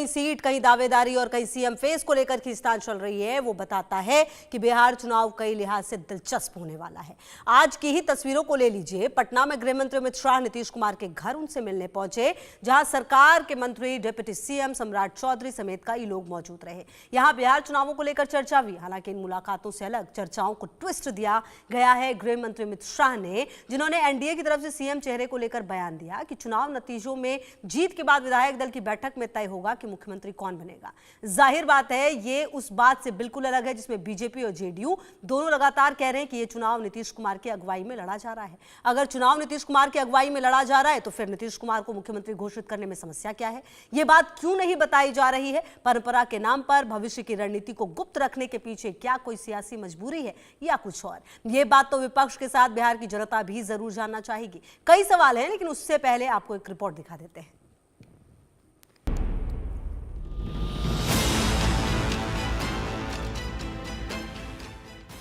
कहीं सीट, कहीं दावेदारी और कहीं सीएम फेस को लेकर खींचतान चल रही है, वो बताता है कि बिहार चुनाव कई लिहाज से दिलचस्प होने वाला है। आज की ही तस्वीरों को ले लीजिए। पटना में गृह मंत्री अमित शाह नीतीश कुमार के घर उनसे मिलने पहुंचे, जहां सरकार के मंत्री, डिप्टी सीएम सम्राट चौधरी समेत कई लोग मौजूद रहे। यहां बिहार चुनावों को लेकर चर्चा हुई। हालांकि इन मुलाकातों से अलग चर्चाओं को ट्विस्ट दिया गया है गृह मंत्री अमित शाह ने, जिन्होंने एनडीए की तरफ से सीएम चेहरे को लेकर बयान दिया कि चुनाव नतीजों में जीत के बाद विधायक दल की बैठक में तय होगा कि मुख्यमंत्री कौन बनेगा। जाहिर बात है, ये उस बात से बिल्कुल अलग है जिसमें बीजेपी और जेडीयू दोनों लगातार कह रहे हैं कि यह चुनाव नीतीश कुमार की अगुवाई में लड़ा जा रहा है। अगर चुनाव नीतीश कुमार की अगुवाई में लड़ा जा रहा है तो फिर नीतीश कुमार को मुख्यमंत्री घोषित करने में समस्या क्या है? यह बात क्यों नहीं बताई जा रही है? परंपरा के नाम पर भविष्य की रणनीति को गुप्त रखने के पीछे क्या कोई सियासी मजबूरी है या कुछ और? यह बात तो विपक्ष के साथ बिहार की जनता भी जरूर जानना चाहेगी। कई सवाल हैं, लेकिन उससे पहले आपको एक रिपोर्ट दिखा देते हैं।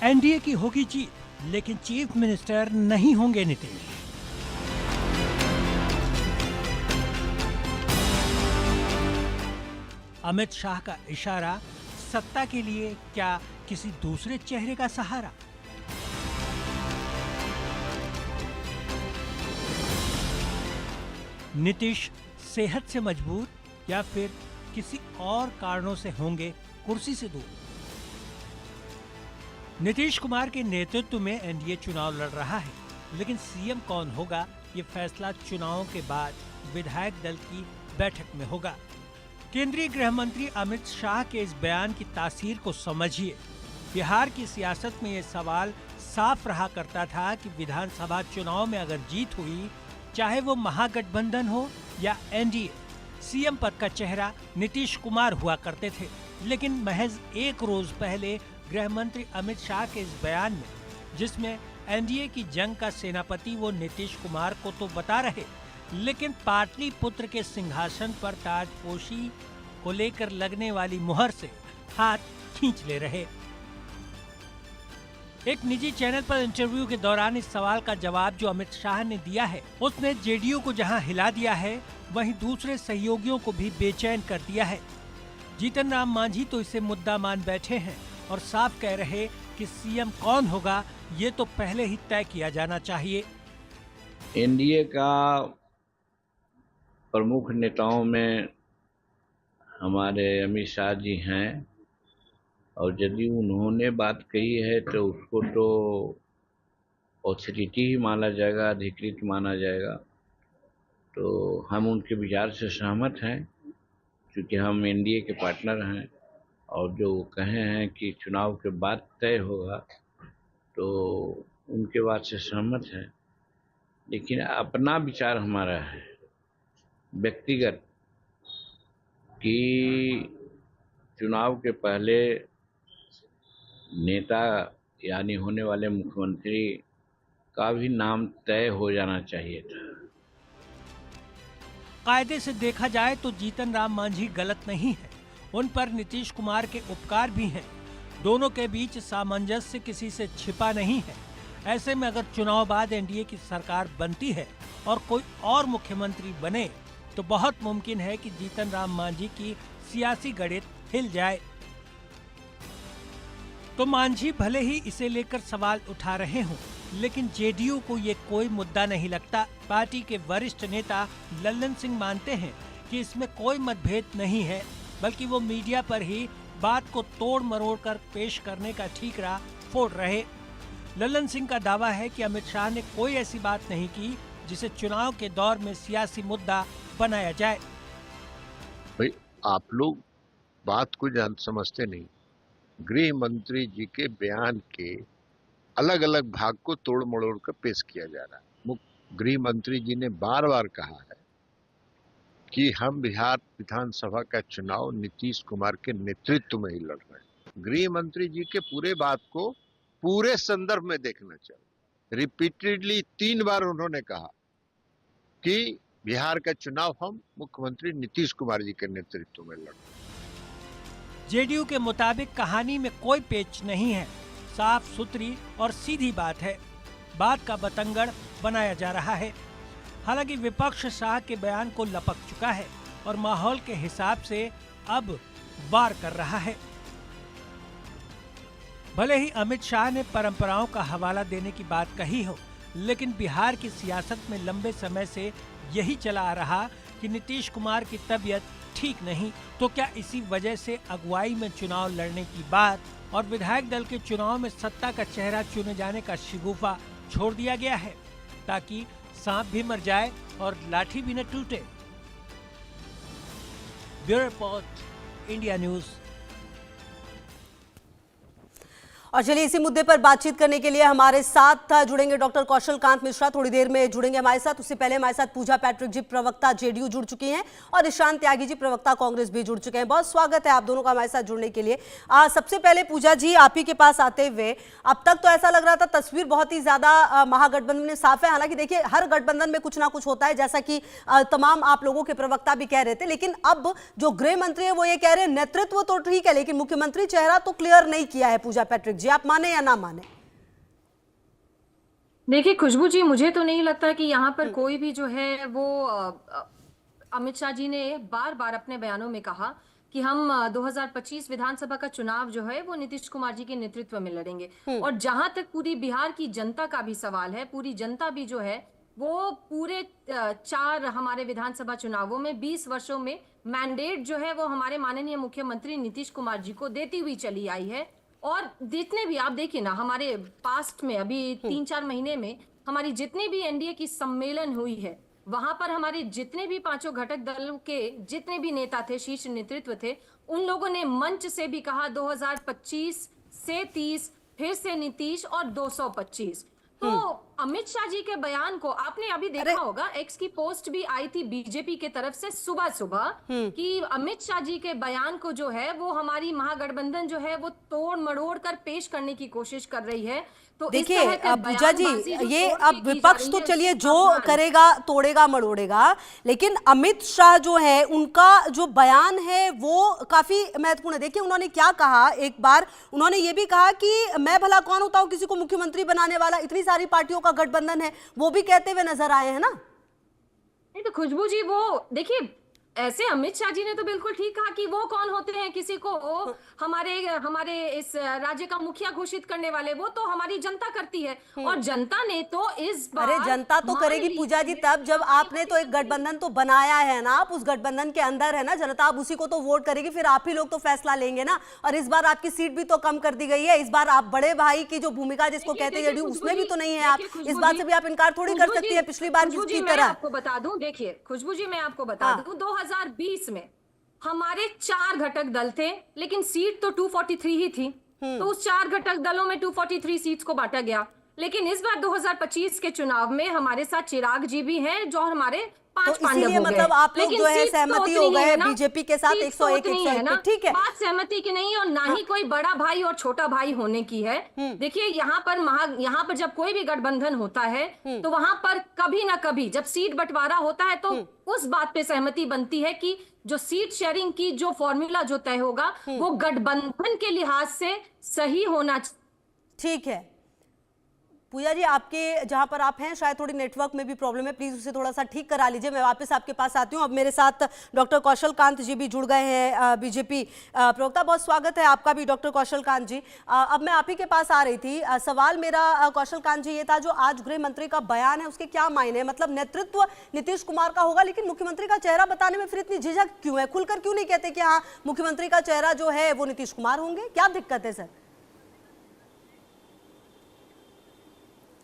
एनडीए की होगी जीत, लेकिन चीफ मिनिस्टर नहीं होंगे नीतीश। अमित शाह का इशारा, सत्ता के लिए क्या किसी दूसरे चेहरे का सहारा? नीतीश सेहत से मजबूर या फिर किसी और कारणों से होंगे कुर्सी से दूर? नीतीश कुमार के नेतृत्व में एनडीए चुनाव लड़ रहा है, लेकिन सीएम कौन होगा ये फैसला चुनावों के बाद विधायक दल की बैठक में होगा। केंद्रीय गृह मंत्री अमित शाह के इस बयान की तासीर को समझिए। बिहार की सियासत में ये सवाल साफ रहा करता था कि विधानसभा चुनाव में अगर जीत हुई, चाहे वो महागठबंधन हो या एनडीए, सीएम पद का चेहरा नीतीश कुमार हुआ करते थे। लेकिन महज एक रोज पहले गृह मंत्री अमित शाह के इस बयान में, जिसमें एनडीए की जंग का सेनापति वो नीतीश कुमार को तो बता रहे, लेकिन पाटलिपुत्र के सिंहासन पर ताजपोशी को लेकर लगने वाली मुहर से हाथ खींच ले रहे। एक निजी चैनल पर इंटरव्यू के दौरान इस सवाल का जवाब जो अमित शाह ने दिया है, उसने जेडीयू को जहां हिला दिया है, वहीं दूसरे सहयोगियों को भी बेचैन कर दिया है। जीतन राम मांझी तो इसे मुद्दा मान बैठे हैं और साफ कह रहे कि सीएम कौन होगा ये तो पहले ही तय किया जाना चाहिए। एनडीए का प्रमुख नेताओं में हमारे अमित शाह जी हैं, और यदि उन्होंने बात कही है तो उसको तो ऑथोरिटी ही माना जाएगा, अधिकृत माना जाएगा। तो हम उनके विचार से सहमत हैं, क्योंकि हम एनडीए के पार्टनर हैं, और जो वो कहे हैं कि चुनाव के बाद तय होगा, तो उनके बात से सहमत हैं। लेकिन अपना विचार हमारा है व्यक्तिगत कि चुनाव के पहले नेता यानी होने वाले मुख्यमंत्री का भी नाम तय हो जाना चाहिए था। कायदे से देखा जाए तो जीतन राम मांझी गलत नहीं है, उन पर नीतीश कुमार के उपकार भी हैं। दोनों के बीच सामंजस्य किसी से छिपा नहीं है। ऐसे में अगर चुनाव बाद एनडीए की सरकार बनती है और कोई और मुख्यमंत्री बने, तो बहुत मुमकिन है कि जीतन राम मांझी की सियासी गणित हिल जाए। तो मांझी भले ही इसे लेकर सवाल उठा रहे हों, लेकिन जेडीयू को ये कोई मुद्दा नहीं लगता। पार्टी के वरिष्ठ नेता लल्लन सिंह मानते हैं कि इसमें कोई मतभेद नहीं है, बल्कि वो मीडिया पर ही बात को तोड़ मरोड़ कर पेश करने का ठीकरा फोड़ रहे। लल्लन सिंह का दावा है कि अमित शाह ने कोई ऐसी बात नहीं की जिसे चुनाव के दौर में सियासी मुद्दा बनाया जाए। भाई, आप लोग बात को समझते नहीं। गृह मंत्री जी के बयान के अलग अलग भाग को तोड़ मरोड़ कर पेश किया जा रहा है। गृह मंत्री जी ने बार बार कहा है कि हम बिहार विधानसभा का चुनाव नीतीश कुमार के नेतृत्व में ही लड़ रहे हैं। गृह मंत्री जी के पूरे बात को पूरे संदर्भ में देखना चाहिए। रिपीटेडली 3 बार उन्होंने कहा कि बिहार का चुनाव हम मुख्यमंत्री नीतीश कुमार जी के नेतृत्व में लड़ रहे हैं। जेडीयू के मुताबिक कहानी में कोई पेच नहीं है, साफ सुथरी और सीधी बात है। बात का बतंगड़ बनाया जा रहा है। हालांकि विपक्ष शाह के बयान को लपक चुका है और माहौल के हिसाब से अब वार कर रहा है। भले ही अमित शाह ने परंपराओं का हवाला देने की बात कही हो, लेकिन बिहार की सियासत में लंबे समय से यही चला आ रहा कि नीतीश कुमार की तबीयत ठीक नहीं, तो क्या इसी वजह से अगुवाई में चुनाव लड़ने की बात और विधायक दल के चुनाव में सत्ता का चेहरा चुने जाने का शिगुफा छोड़ दिया गया है, ताकि सांप भी मर जाए और लाठी भी न टूटे। Bureau report, India news. और चलिए इसी मुद्दे पर बातचीत करने के लिए हमारे साथ जुड़ेंगे डॉक्टर कौशल कांत मिश्रा, थोड़ी देर में जुड़ेंगे हमारे साथ। उससे पहले हमारे साथ पूजा पैट्रिक जी, प्रवक्ता जेडीयू, जुड़ चुकी हैं और ईशान त्यागी जी, प्रवक्ता कांग्रेस, भी जुड़ चुके हैं। बहुत स्वागत है आप दोनों का हमारे साथ जुड़ने के लिए। सबसे पहले पूजा जी, आप ही के पास आते हुए, अब तक तो ऐसा लग रहा था तस्वीर बहुत ही ज्यादा महागठबंधन में साफ है। हालांकि देखिए हर गठबंधन में कुछ ना कुछ होता है, जैसा कि तमाम आप लोगों के प्रवक्ता भी कह रहे थे, लेकिन अब जो गृह मंत्री है वो ये कह रहे हैं नेतृत्व तो ठीक है लेकिन मुख्यमंत्री चेहरा तो क्लियर नहीं किया है। पूजा पैट्रिक जी, आप माने या ना माने? देखिए खुशबू जी, मुझे तो नहीं लगता कि यहाँ पर कोई भी जो है वो अमित शाह जी ने बार बार अपने बयानों में कहा कि हम 2025 विधानसभा का चुनाव जो है वो नीतीश कुमार जी के नेतृत्व में लड़ेंगे। और जहां तक पूरी बिहार की जनता का भी सवाल है, पूरी जनता भी जो है वो पूरे 4 हमारे विधानसभा चुनावों में 20 वर्षों में मैंडेट जो है वो हमारे माननीय मुख्यमंत्री नीतीश कुमार जी को देती हुई चली आई है। और जितने भी आप देखिए ना, हमारे पास्ट में अभी 3-4 महीने में हमारी जितने भी एनडीए की सम्मेलन हुई है, वहां पर हमारे जितने भी 5 घटक दलों के जितने भी नेता थे, शीर्ष नेतृत्व थे, उन लोगों ने मंच से भी कहा 2025 से 30, फिर से नीतीश और 225। तो अमित शाह जी के बयान को आपने अभी देखा होगा, एक्स की पोस्ट भी आई थी बीजेपी के तरफ से सुबह सुबह कि अमित शाह जी के बयान को जो है वो हमारी महागठबंधन जो है वो तोड़ मरोड़ कर पेश करने की कोशिश कर रही है। तो देखिए पूजा जी, ये अब विपक्ष तो चलिए जो करेगा तोड़ेगा मरोड़ेगा, लेकिन अमित शाह जो है उनका जो बयान है वो काफी महत्वपूर्ण है। देखिए उन्होंने क्या कहा, एक बार उन्होंने ये भी कहा कि मैं भला कौन होता हूं किसी को मुख्यमंत्री बनाने वाला, इतनी सारी पार्टियों का गठबंधन है, वो भी कहते हुए नजर आए हैं ना। नहीं तो खुशबू जी, वो देखिए ऐसे अमित शाह जी ने तो बिल्कुल ठीक कहा कि वो कौन होते हैं किसी को हमारे इस राज्य का मुखिया घोषित करने वाले, वो तो हमारी जनता करती है। और जनता ने तो इस बार, अरे जनता तो करेगी पूजा जी तब जब आपने तो एक गठबंधन तो बनाया है ना, आप उस गठबंधन के अंदर है ना, जनता अब उसी को तो वोट करेगी, फिर आप ही लोग तो फैसला लेंगे ना। और इस बार आपकी सीट भी तो कम कर दी गई है, इस बार आप बड़े भाई की जो भूमिका जिसको कहते हैं उसमें भी तो नहीं है। आप इस बात से भी आप इनकार थोड़ी कर सकती है पिछली बार की तरह। आपको बता दूं, देखिए खुशबू जी, मैं आपको बता दूं 2020 में हमारे 4 घटक दल थे, लेकिन सीट तो 243 ही थी। तो उस 4 घटक दलों में 243 सीट्स को बांटा गया। लेकिन इस बार 2025 के चुनाव में हमारे साथ चिराग जी भी हैं जो हमारे 5 पांडव हो गए। मतलब आप लोग जो है सहमति हो गए बीजेपी के साथ 101 101, ठीक है। बात सहमति की नहीं और ना ही कोई बड़ा भाई और छोटा भाई होने की है। देखिए यहाँ पर जब कोई भी गठबंधन होता है तो वहां पर कभी ना कभी जब सीट बंटवारा होता है तो उस बात पे सहमति बनती है कि जो सीट शेयरिंग की जो फॉर्मूला जो तय होगा वो गठबंधन के लिहाज से सही होना चाहिए। ठीक है पूजा जी, आपके जहां पर आप हैं शायद थोड़ी नेटवर्क में भी प्रॉब्लम है, प्लीज उसे थोड़ा सा ठीक करा लीजिए। मैं वापस आपके पास आती हूं। अब मेरे साथ डॉक्टर कौशल कांत जी भी जुड़ गए हैं, बीजेपी प्रवक्ता। बहुत स्वागत है आपका भी डॉक्टर कौशल कांत जी। अब मैं आप ही के पास आ रही थी। सवाल मेरा कौशल कांत जी ये था, जो आज गृह मंत्री का बयान है उसके क्या मायने हैं? मतलब नेतृत्व नीतीश कुमार का होगा, लेकिन मुख्यमंत्री का चेहरा बताने में फिर इतनी झिझक क्यों है? खुलकर क्यों नहीं कहते कि हाँ मुख्यमंत्री का चेहरा जो है वो नीतीश कुमार होंगे? क्या दिक्कत है सर?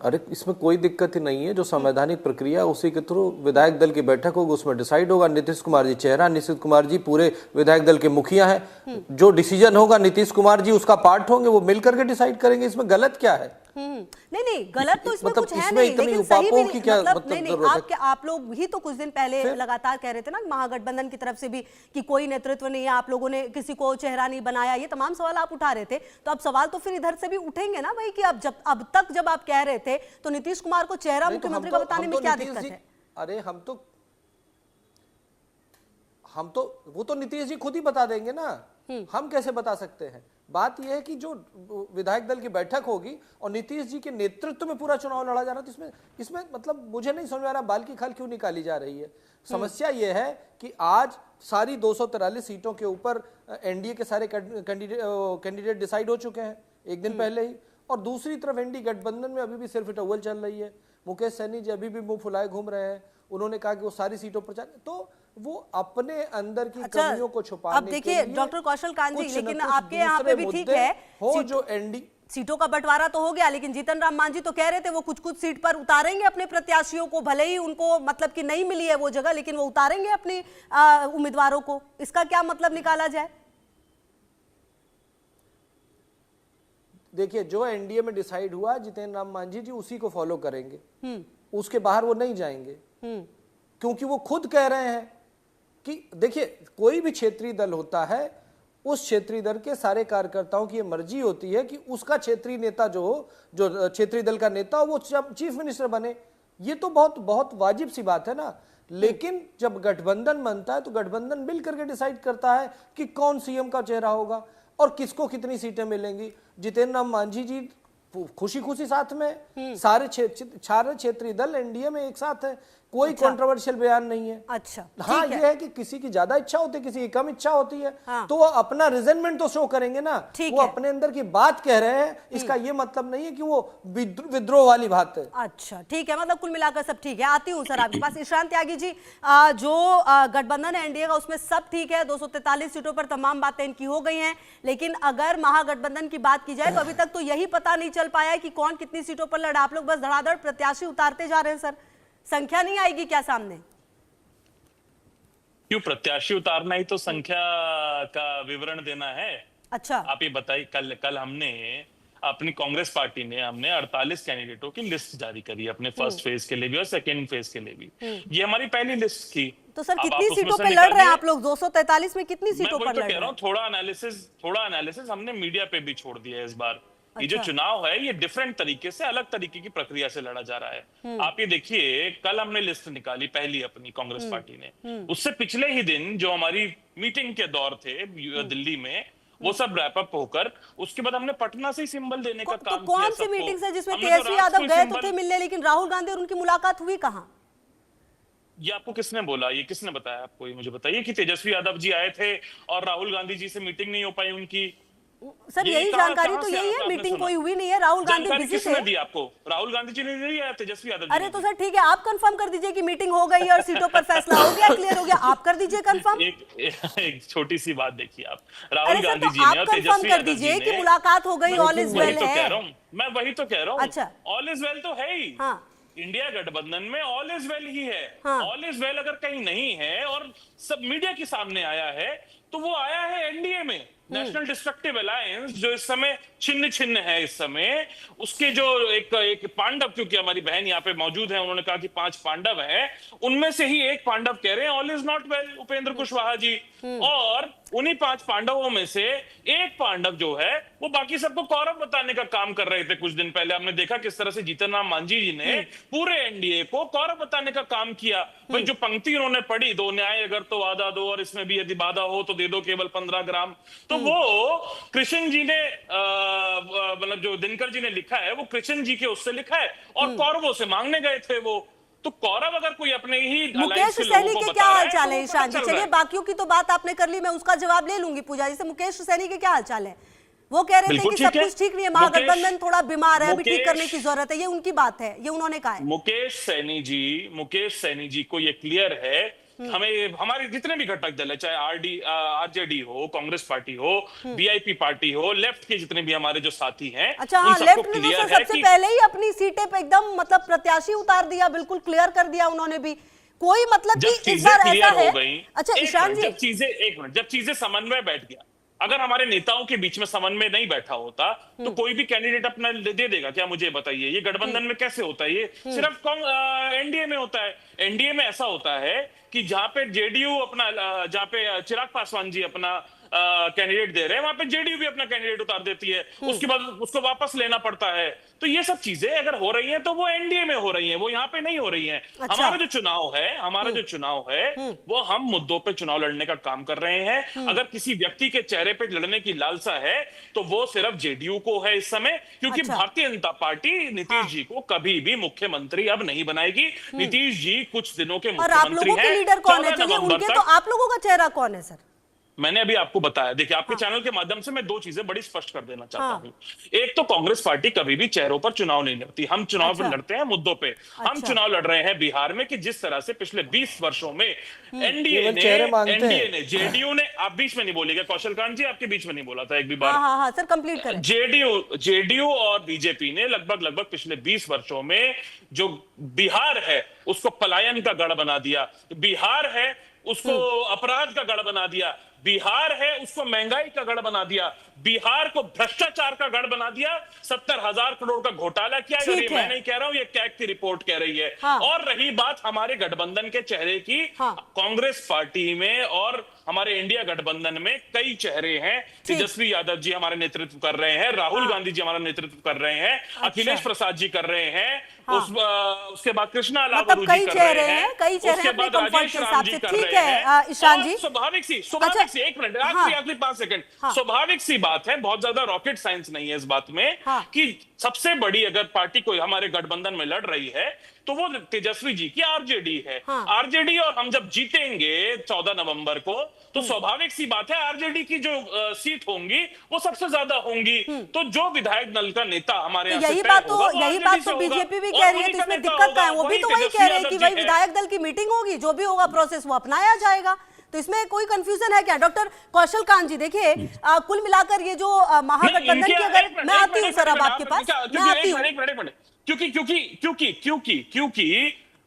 अरे इसमें कोई दिक्कत ही नहीं है। जो संवैधानिक प्रक्रिया उसी के थ्रू विधायक दल की बैठक होगी, उसमें डिसाइड होगा। नीतीश कुमार जी चेहरा, नीतीश कुमार जी पूरे विधायक दल के मुखिया हैं। जो डिसीजन होगा नीतीश कुमार जी उसका पार्ट होंगे, वो मिलकर के डिसाइड करेंगे। इसमें गलत क्या है? नहीं गलत तो इसमें मतलब कुछ है इसमें नहीं, लेकिन सही भी की क्या मतलब नहीं। आप लोग ही तो कुछ दिन पहले लगातार कह रहे थे ना महागठबंधन की तरफ से भी कि कोई नेतृत्व नहीं है, आप लोगों ने किसी को चेहरा नहीं बनाया, ये तमाम सवाल आप उठा रहे थे। तो अब सवाल तो फिर इधर से भी उठेंगे ना भाई कि अब तक जब आप कह रहे थे तो नीतीश कुमार को चेहरा मुख्यमंत्री का बताने में क्या दिक्कत है? अरे हम तो वो तो नीतीश जी खुद ही बता देंगे ना, हम कैसे बता सकते हैं? बात यह है कि जो विधायक दल की बैठक होगी और नीतीश जी के नेतृत्व में पूरा चुनाव लड़ा जा रहा है, तो इसमें मतलब मुझे नहीं समझ आ रहा बाल की खाल क्यों निकाली जा रही है। समस्या यह है कि आज सारी 243 सीटों के ऊपर एनडीए के सारे कैंडिडेट डिसाइड हो चुके हैं एक दिन पहले ही। और दूसरी तरफ एनडीए गठबंधन में अभी भी सिर्फ टअव्वल चल रही है। मुकेश सैनी जी अभी भी मुंह फुलाए घूम रहे हैं। उन्होंने कहा कि वो सारी सीटों पर तो वो अपने अंदर की कमियों को छुपाने अब देखिए डॉक्टर कौशल कांत जी, लेकिन आपके यहाँ पे भी ठीक है हो जो एनडी सीटों का बंटवारा तो हो गया, लेकिन जीतन राम मांझी तो कह रहे थे वो कुछ कुछ सीट पर उतारेंगे अपने प्रत्याशियों को, भले ही उनको मतलब कि नहीं मिली है वो जगह, लेकिन वो उतारेंगे अपने उम्मीदवारों को। इसका क्या मतलब निकाला जाए? देखिए, जो एनडीए में डिसाइड हुआ जितेंद्र राम मांझी जी उसी को फॉलो करेंगे, उसके बाहर वो नहीं जाएंगे। क्योंकि वो खुद कह रहे हैं कि देखिए, कोई भी क्षेत्रीय दल होता है, उस क्षेत्रीय दल के सारे कार्यकर्ताओं की ये मर्जी होती है कि उसका क्षेत्रीय नेता जो हो, जो क्षेत्रीय दल का नेता हो, वो चीफ मिनिस्टर बने। ये तो बहुत बहुत वाजिब सी बात है ना। लेकिन जब गठबंधन बनता है तो गठबंधन मिल करके डिसाइड करता है कि कौन सीएम का चेहरा होगा और किसको कितनी सीटें मिलेंगी। जितेंद्र राम मांझी जी खुशी खुशी साथ में, सारे क्षेत्रीय दल एनडीए में एक साथ है, कोई कंट्रोवर्शियल बयान नहीं है। अच्छा, हाँ, ये है कि किसी की ज्यादा इच्छा होती है, किसी की कम इच्छा होती है, हाँ। तो वो अपना रिजेंटमेंट तो शो करेंगे ना। वो अपने अंदर की बात कह रहे हैं, इसका ये मतलब नहीं है कि वो विद्रोह वाली बात है। अच्छा, ठीक है, मतलब कुल मिलाकर सब ठीक है। आती हूँ सर आपके पास। ईशान त्यागी जी, जो गठबंधन है एनडीए का, उसमें सब ठीक है, 243 सीटों पर तमाम बातें इनकी हो गई हैं, लेकिन अगर महागठबंधन की बात की जाए तो अभी तक तो यही पता नहीं चल पाया है कि कौन कितनी सीटों पर लड़ा। आप लोग बस धड़ाधड़ प्रत्याशी उतारते जा रहे हैं सर, संख्या नहीं आएगी क्या सामने? क्यों प्रत्याशी उतारना ही तो संख्या का विवरण देना है। अच्छा, आप ये बताइए, कल हमने अपनी कांग्रेस पार्टी ने हमने 48 कैंडिडेटों की लिस्ट जारी करी अपने फर्स्ट फेज के लिए भी और सेकेंड फेज के लिए भी। ये हमारी पहली लिस्ट थी। तो सर कितनी सीटों पर लड़ रहे हैं आप लोग? 243 में कितनी सीटों पर लड़ रहे हैं? थोड़ा एनालिसिस हमने मीडिया पे भी छोड़ दिया है इस बार। ये जो चुनाव है ये डिफरेंट तरीके से, अलग तरीके की प्रक्रिया से लड़ा जा रहा है। आप ये देखिए, कल हमने लिस्ट निकाली पहली अपनी कांग्रेस पार्टी ने, उससे पिछले ही दिन जो हमारी मीटिंग के दौर थे दिल्ली में, वो सब रैप अप होकर उसके बाद हमने पटना से ही सिंबल देने का काम किया। कौन सी मीटिंग है जिसमें तेजस्वी यादव गए तो थे मिलने, लेकिन राहुल गांधी और उनकी मुलाकात हुई कहां? ये आपको किसने बोला? ये किसने बताया आपको? ये मुझे बताइए कि तेजस्वी यादव जी आए थे और राहुल गांधी जी से मीटिंग नहीं हो पाई उनकी। सर यही जानकारी तो यही है, मीटिंग कोई हुई नहीं है, राहुल गांधी बिजी थे। किसने दी आपको? राहुल गांधी जी ने नहीं आया, तेजस्वी यादव जी। अरे तो सर ठीक है, आप कंफर्म कर दीजिए कि मीटिंग हो गई और सीटों पर फैसला हो गया, क्लियर हो गया, आप कर दीजिए कंफर्म। एक छोटी सी बात देखिए, आप राहुल गांधी जी ने और तेजस्वी यादव जी ने कि मुलाकात हो गई, ऑल इज वेल है। मैं वही तो कह रहा हूँ। अच्छा, ऑल इज वेल तो है ही। हाँ, इंडिया गठबंधन में ऑल इज वेल ही है। ऑल इज वेल अगर कहीं नहीं है और सब मीडिया के सामने आया है, तो वो आया है एनडीए में, नेशनल डिस्ट्रक्टिव अलायंस, जो इस समय छिन्न छिन्न है। इस समय उसके जो एक पांडव, क्योंकि हमारी बहन यहाँ पे मौजूद है, उन्होंने कहा कि 5 पांडव हैं, उनमें से ही एक पांडव कह रहे हैं all is not well, Upendra Kushwaha ji. और उन्हीं 5 पांडवों में से एक पांडव जो है वो बाकी सबको कौरव बताने का काम कर रहे थे। कुछ दिन पहले हमने देखा किस तरह से जीतन राम मांझी जी ने पूरे एनडीए को कौरव बताने का काम किया। भाई जो पंक्ति उन्होंने पढ़ी, दो न्याय अगर तो वादा दो, और इसमें भी यदि बाधा हो तो दे दो केवल 15 ग्राम, तो वो कृष्ण जी ने मतलब जो दिनकर जी ने लिखा है वो कृष्ण जी के उससे लिखा है और कौरवों से मांगने गए थे वो। तो कौरव अगर कोई अपने ही मुकेश सैनी के क्या हाल चाल है ईशान जी? चलिए बाकियों की तो बात आपने कर ली, मैं उसका जवाब ले लूंगी पूजा जी से। मुकेश सैनी के क्या हाल चाल है? वो कह रहे थे कि सब कुछ ठीक नहीं है, महागठबंधन थोड़ा बीमार है, अभी ठीक करने की जरूरत है, ये उनकी बात है, ये उन्होंने कहा है। मुकेश सैनी जी को ये क्लियर है, हमें हमारे जितने भी घटक दल है, चाहे आरजेडी हो, कांग्रेस पार्टी हो, वीआईपी पार्टी हो, लेफ्ट के जितने भी हमारे जो साथी हैं, अच्छा हाँ, लेफ्ट ने तो सबसे पहले ही अपनी सीटें पे एकदम मतलब प्रत्याशी उतार दिया, बिल्कुल क्लियर कर दिया उन्होंने भी। कोई मतलब कि इस बार ऐसा है। अच्छा ईशान जी, जब चीजें समन्वय बैठ गया, अगर हमारे नेताओं के बीच में समन्वय नहीं बैठा होता तो कोई भी कैंडिडेट अपना दे देगा क्या? मुझे बताइए, ये गठबंधन में कैसे होता है? ये सिर्फ एनडीए में होता है। एनडीए में ऐसा होता है कि जहां पे जेडीयू अपना, जहां पे चिराग पासवान जी अपना कैंडिडेट दे रहे हैं, वहां पे जेडीयू भी अपना कैंडिडेट उतार देती है, उसके बाद उसको वापस लेना पड़ता है। तो ये सब चीजें अगर हो रही हैं तो वो एनडीए में हो रही हैं, वो यहाँ पे नहीं हो रही हैं। अच्छा। हमारा जो चुनाव है वो हम मुद्दों पे चुनाव लड़ने का काम कर रहे हैं। अगर किसी व्यक्ति के चेहरे पे लड़ने की लालसा है तो वो सिर्फ जेडीयू को है इस समय, क्योंकि अच्छा। भारतीय जनता पार्टी नीतीश जी को कभी भी मुख्यमंत्री अब नहीं बनाएगी। नीतीश जी कुछ दिनों के और आप मुख्यमंत्री लोगों के हैं। लीडर कौन है? 14 चलिए नवंबर उनके, तक तो आप लोगों का चेहरा कौन है सर? मैंने अभी आपको बताया। देखिए, आपके चैनल के माध्यम से मैं दो चीजें बड़ी स्पष्ट कर देना चाहता हूं। एक तो कांग्रेस पार्टी कभी भी चेहरों पर चुनाव नहीं लड़ती, हम चुनाव पर लड़ते हैं मुद्दों पे। हम चुनाव लड़ रहे हैं बिहार में कि जिस तरह से पिछले 20 वर्षों में एनडीए ने जेडीयू ने, आप बीच में नहीं बोलिएगा कौशल कांत जी, आपके बीच में नहीं बोला था एक भी बार। हाँ सर, कंप्लीट करें। जेडीयू और बीजेपी ने लगभग पिछले 20 वर्षों में जो बिहार है उसको पलायन का गढ़ बना दिया, बिहार है उसको अपराध का गढ़ बना दिया, बिहार है उसको महंगाई का गढ़ बना दिया, बिहार को भ्रष्टाचार का गढ़ बना दिया, 70,000 करोड़ का घोटाला किया। और ये मैं नहीं कह रहा हूं, ये कैग की रिपोर्ट कह रही है। हाँ। और रही बात हमारे गठबंधन के चेहरे की, हाँ। कांग्रेस पार्टी में और हमारे इंडिया गठबंधन में कई चेहरे हैं। तेजस्वी यादव जी हमारे नेतृत्व कर रहे हैं, राहुल गांधी जी हमारा नेतृत्व कर रहे हैं, अखिलेश प्रसाद जी कर रहे हैं, उसके बाद कृष्णा लावरू जी कर रहे हैं, कई चेहरे उसके बाद राजेश राम जी कर रहे हैं। ईशान जी, स्वाभाविक सी एक मिनट, आखिरी 5 सेकंड। स्वाभाविक सी बात है, बहुत ज्यादा रॉकेट साइंस नहीं है इस बात में कि सबसे बड़ी अगर पार्टी कोई हमारे गठबंधन में लड़ रही है तो वो तेजस्वी जी की आरजेडी है। आरजेडी, और हम जब जीतेंगे 14 नवंबर को तो स्वाभाविक सी बात है आरजेडी की जो सीट होंगी वो सबसे ज्यादा होंगी। तो जो विधायक दल का नेता हमारे यहाँ यही बात तो बीजेपी भी कह रही है, तो इसमें दिक्कत क्या है? वो भी तो वही कह रहे हैं कि भाई विधायक दल की मीटिंग होगी, जो भी होगा प्रोसेस वो अपनाया जाएगा। तो इसमें कोई कंफ्यूजन है क्या? डॉक्टर कौशल कांत जी, देखिए कुल मिलाकर ये जो महागठबंधन की, अगर मैं आती हूँ सर अब आपके पास, मैं आती हूँ, क्योंकि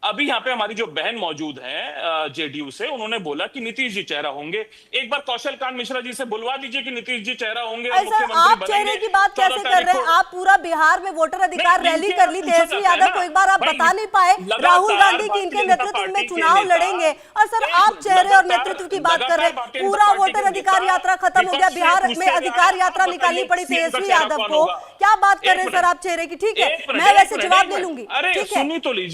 अभी यहाँ पे हमारी जो बहन मौजूद है जेडीयू से, उन्होंने बोला कि नीतीश जी चेहरा होंगे। एक बार कौशल कांत मिश्रा जी से बुलवा दीजिए कि नीतीश जी चेहरा होंगे और मुख्यमंत्री आप चेहरे की बात कैसे कर रहे हैं? आप पूरा बिहार में वोटर अधिकार रैली कर ली, तेजस्वी यादव को एक बार आप बता नहीं पाए, राहुल गांधी की इनके नेतृत्व में चुनाव लड़ेंगे, और सर आप चेहरे और नेतृत्व की बात कर रहे हैं। पूरा वोटर अधिकार यात्रा खत्म हो गया, बिहार में अधिकार यात्रा निकालनी पड़ी तेजस्वी यादव को। क्या बात कर रहे हैं सर आप चेहरे की? ठीक है, मैं वैसे जवाब ले लूंगी, ठीक है।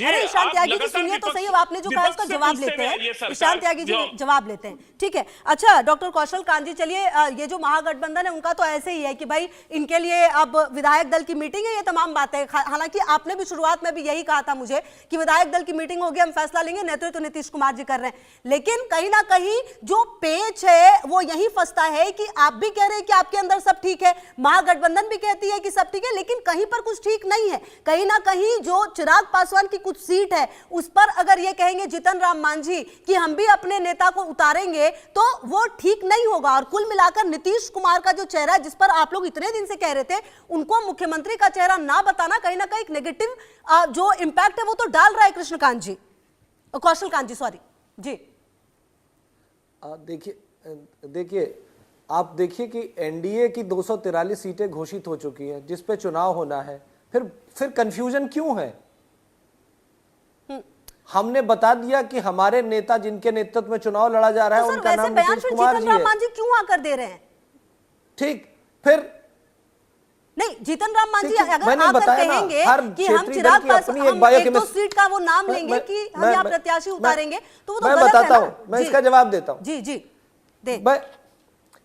अरे ईशान त्यागी जी सुनिए तो सही, आपने जो कहा उसका जवाब लेते हैं, ईशान त्यागी जी जवाब लेते हैं, ठीक है। अच्छा डॉक्टर कौशल कांत जी, चलिए ये जो महागठबंधन है उनका तो ऐसे ही है कि भाई इनके लिए अब विधायक दल की मीटिंग है, ये तमाम बातें। हालांकि आपने भी शुरुआत में भी यही कहा था मुझे कि विधायक दल की मीटिंग होगी, हम फैसला लेंगे, नेतृत्व नीतीश कुमार जी कर रहे हैं। लेकिन कहीं ना कहीं जो पेच है वो यही फंसता है कि आप भी कह रहे हैं कि आपके अंदर सब ठीक है, महागठबंधन भी कहती है कि सब ठीक है, लेकिन कहीं पर कुछ ठीक नहीं है। कहीं ना कहीं जो चिराग पासवान की कुछ सीट है उस पर अगर ये कहेंगे जीतन राम मांझी कि हम भी अपने नेता को उतारेंगे तो वो ठीक नहीं होगा। और कुल मिलाकर नीतीश कुमार का जो चेहरा जिस पर आप लोग इतने दिन से कह रहे थे, उनको मुख्यमंत्री का चेहरा ना बताना कहीं ना कहीं एक नेगेटिव जो इंपैक्ट है वो तो डाल रहा है। कृष्णकांत जी, कौशल कांत जी, सॉरी जी। देखिए आप देखिए कि एनडीए की 243 सीटें घोषित हो चुकी हैं जिस पे चुनाव होना है, फिर कंफ्यूजन क्यों है? हमने बता दिया कि हमारे नेता जिनके नेतृत्व में चुनाव लड़ा जा रहा है उनका नाम नीतीश कुमार जी है। मांझी क्यों आकर दे रहे हैं? ठीक, फिर नहीं, जीतन राम मांझी अगर आकर कहेंगे कि हम चिराग पासवान एक दो सीट का वो नाम लेंगे कि हम यहाँ प्रत्याशी उतारेंगे, तो वो तो मैं बताता हूँ, मैं इसका जवाब देता हूँ। जी जी, दे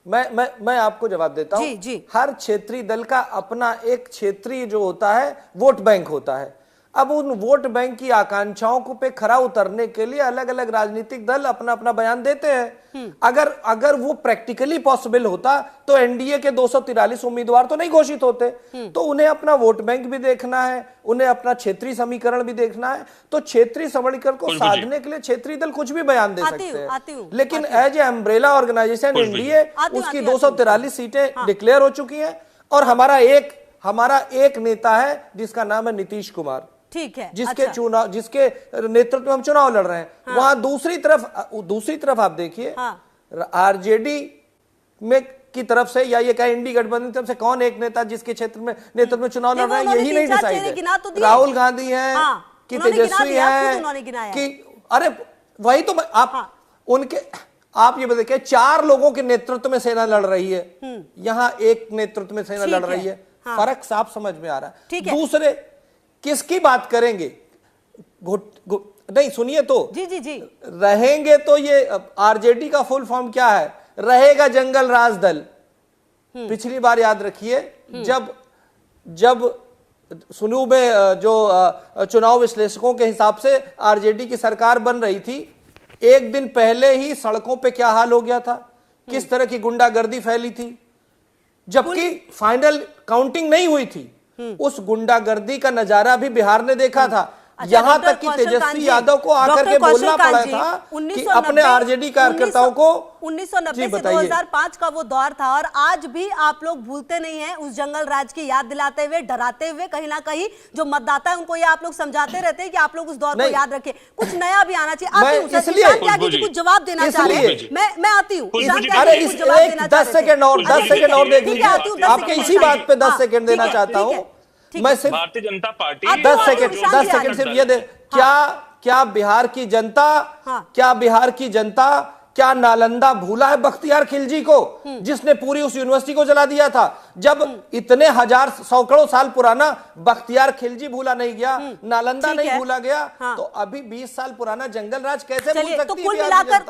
मैं आपको जवाब देता हूँ। हर क्षेत्रीय दल का अपना एक क्षेत्रीय जो होता है वोट बैंक होता है। अब उन वोट बैंक की आकांक्षाओं को पे खरा उतरने के लिए अलग अलग राजनीतिक दल अपना अपना बयान देते हैं। अगर वो प्रैक्टिकली पॉसिबल होता तो एनडीए के 243 उम्मीदवार तो नहीं घोषित होते। तो उन्हें अपना वोट बैंक भी देखना है, उन्हें अपना क्षेत्रीय समीकरण भी देखना है। तो क्षेत्रीय समीकरण को साधने के लिए क्षेत्रीय दल कुछ भी बयान दे सकते हैं, लेकिन as a umbrella organisation NDA उसकी 243 सीटें डिक्लेयर हो चुकी हैं और हमारा एक नेता है जिसका नाम है नीतीश कुमार, ठीक है, जिसके नेतृत्व में हम चुनाव लड़ रहे हैं। वहां दूसरी तरफ आप देखिए, आरजेडी में की तरफ से या ये कहे इंडी गठबंधन की तरफ से कौन एक नेता जिसके क्षेत्र में नेतृत्व में चुनाव लड़ रहे हैं, यही नहीं डिसाइड है। राहुल गांधी है कि तेजस्वी है कि, अरे वही तो आप उनके आप ये बताइए 4 लोगों के नेतृत्व में सेना लड़ रही है, यहां एक नेतृत्व में सेना लड़ रही है। हाँ। फर्क साफ समझ में आ रहा है। दूसरे किसकी बात करेंगे? नहीं सुनिए तो जी रहेंगे तो ये आरजेडी का फुल फॉर्म क्या है? रहेगा जंगल राज दल। पिछली बार याद रखिए जब सुनू में जो चुनाव विश्लेषकों के हिसाब से आरजेडी की सरकार बन रही थी, एक दिन पहले ही सड़कों पे क्या हाल हो गया था, किस तरह की गुंडागर्दी फैली थी, जबकि फाइनल काउंटिंग नहीं हुई थी। उस गुंडागर्दी का नजारा भी बिहार ने देखा था। यहां तक कि तेजस्वी यादव को आकर के बोलना पड़ा था कि अपने आरजेडी कार्यकर्ताओं को 1990 से 2005 का वो दौर था, और आज भी आप लोग भूलते नहीं हैं उस जंगल राज की याद दिलाते हुए, डराते हुए, कहीं ना कहीं जो मतदाता है उनको ये आप लोग समझाते रहते हैं कि आप लोग उस दौर को याद रखें। कुछ नया भी आना चाहिए। आती हूँ, ईशान त्यागी जी कुछ जवाब देना चाह रहे हैं। मैं आती हूँ, ईशान त्यागी जी जवाब देना 10 सेकंड और देख लीजिए। आपके इसी बात पे 10 सेकंड देना चाहता हूँ मैं। सिर्फ भारतीय जनता पार्टी 10 सेकंड सिर्फ ये दे। क्या बिहार की जनता क्या नालंदा भूला है बख्तियार खिलजी को, जिसने पूरी उस यूनिवर्सिटी को जला दिया था? जब इतने हजार सैकड़ों साल पुराना बख्तियार खिलजी भूला नहीं गया, नालंदा नहीं भूला गया, तो अभी 20 साल पुराना जंगल राज कैसे भूल सकती है? तो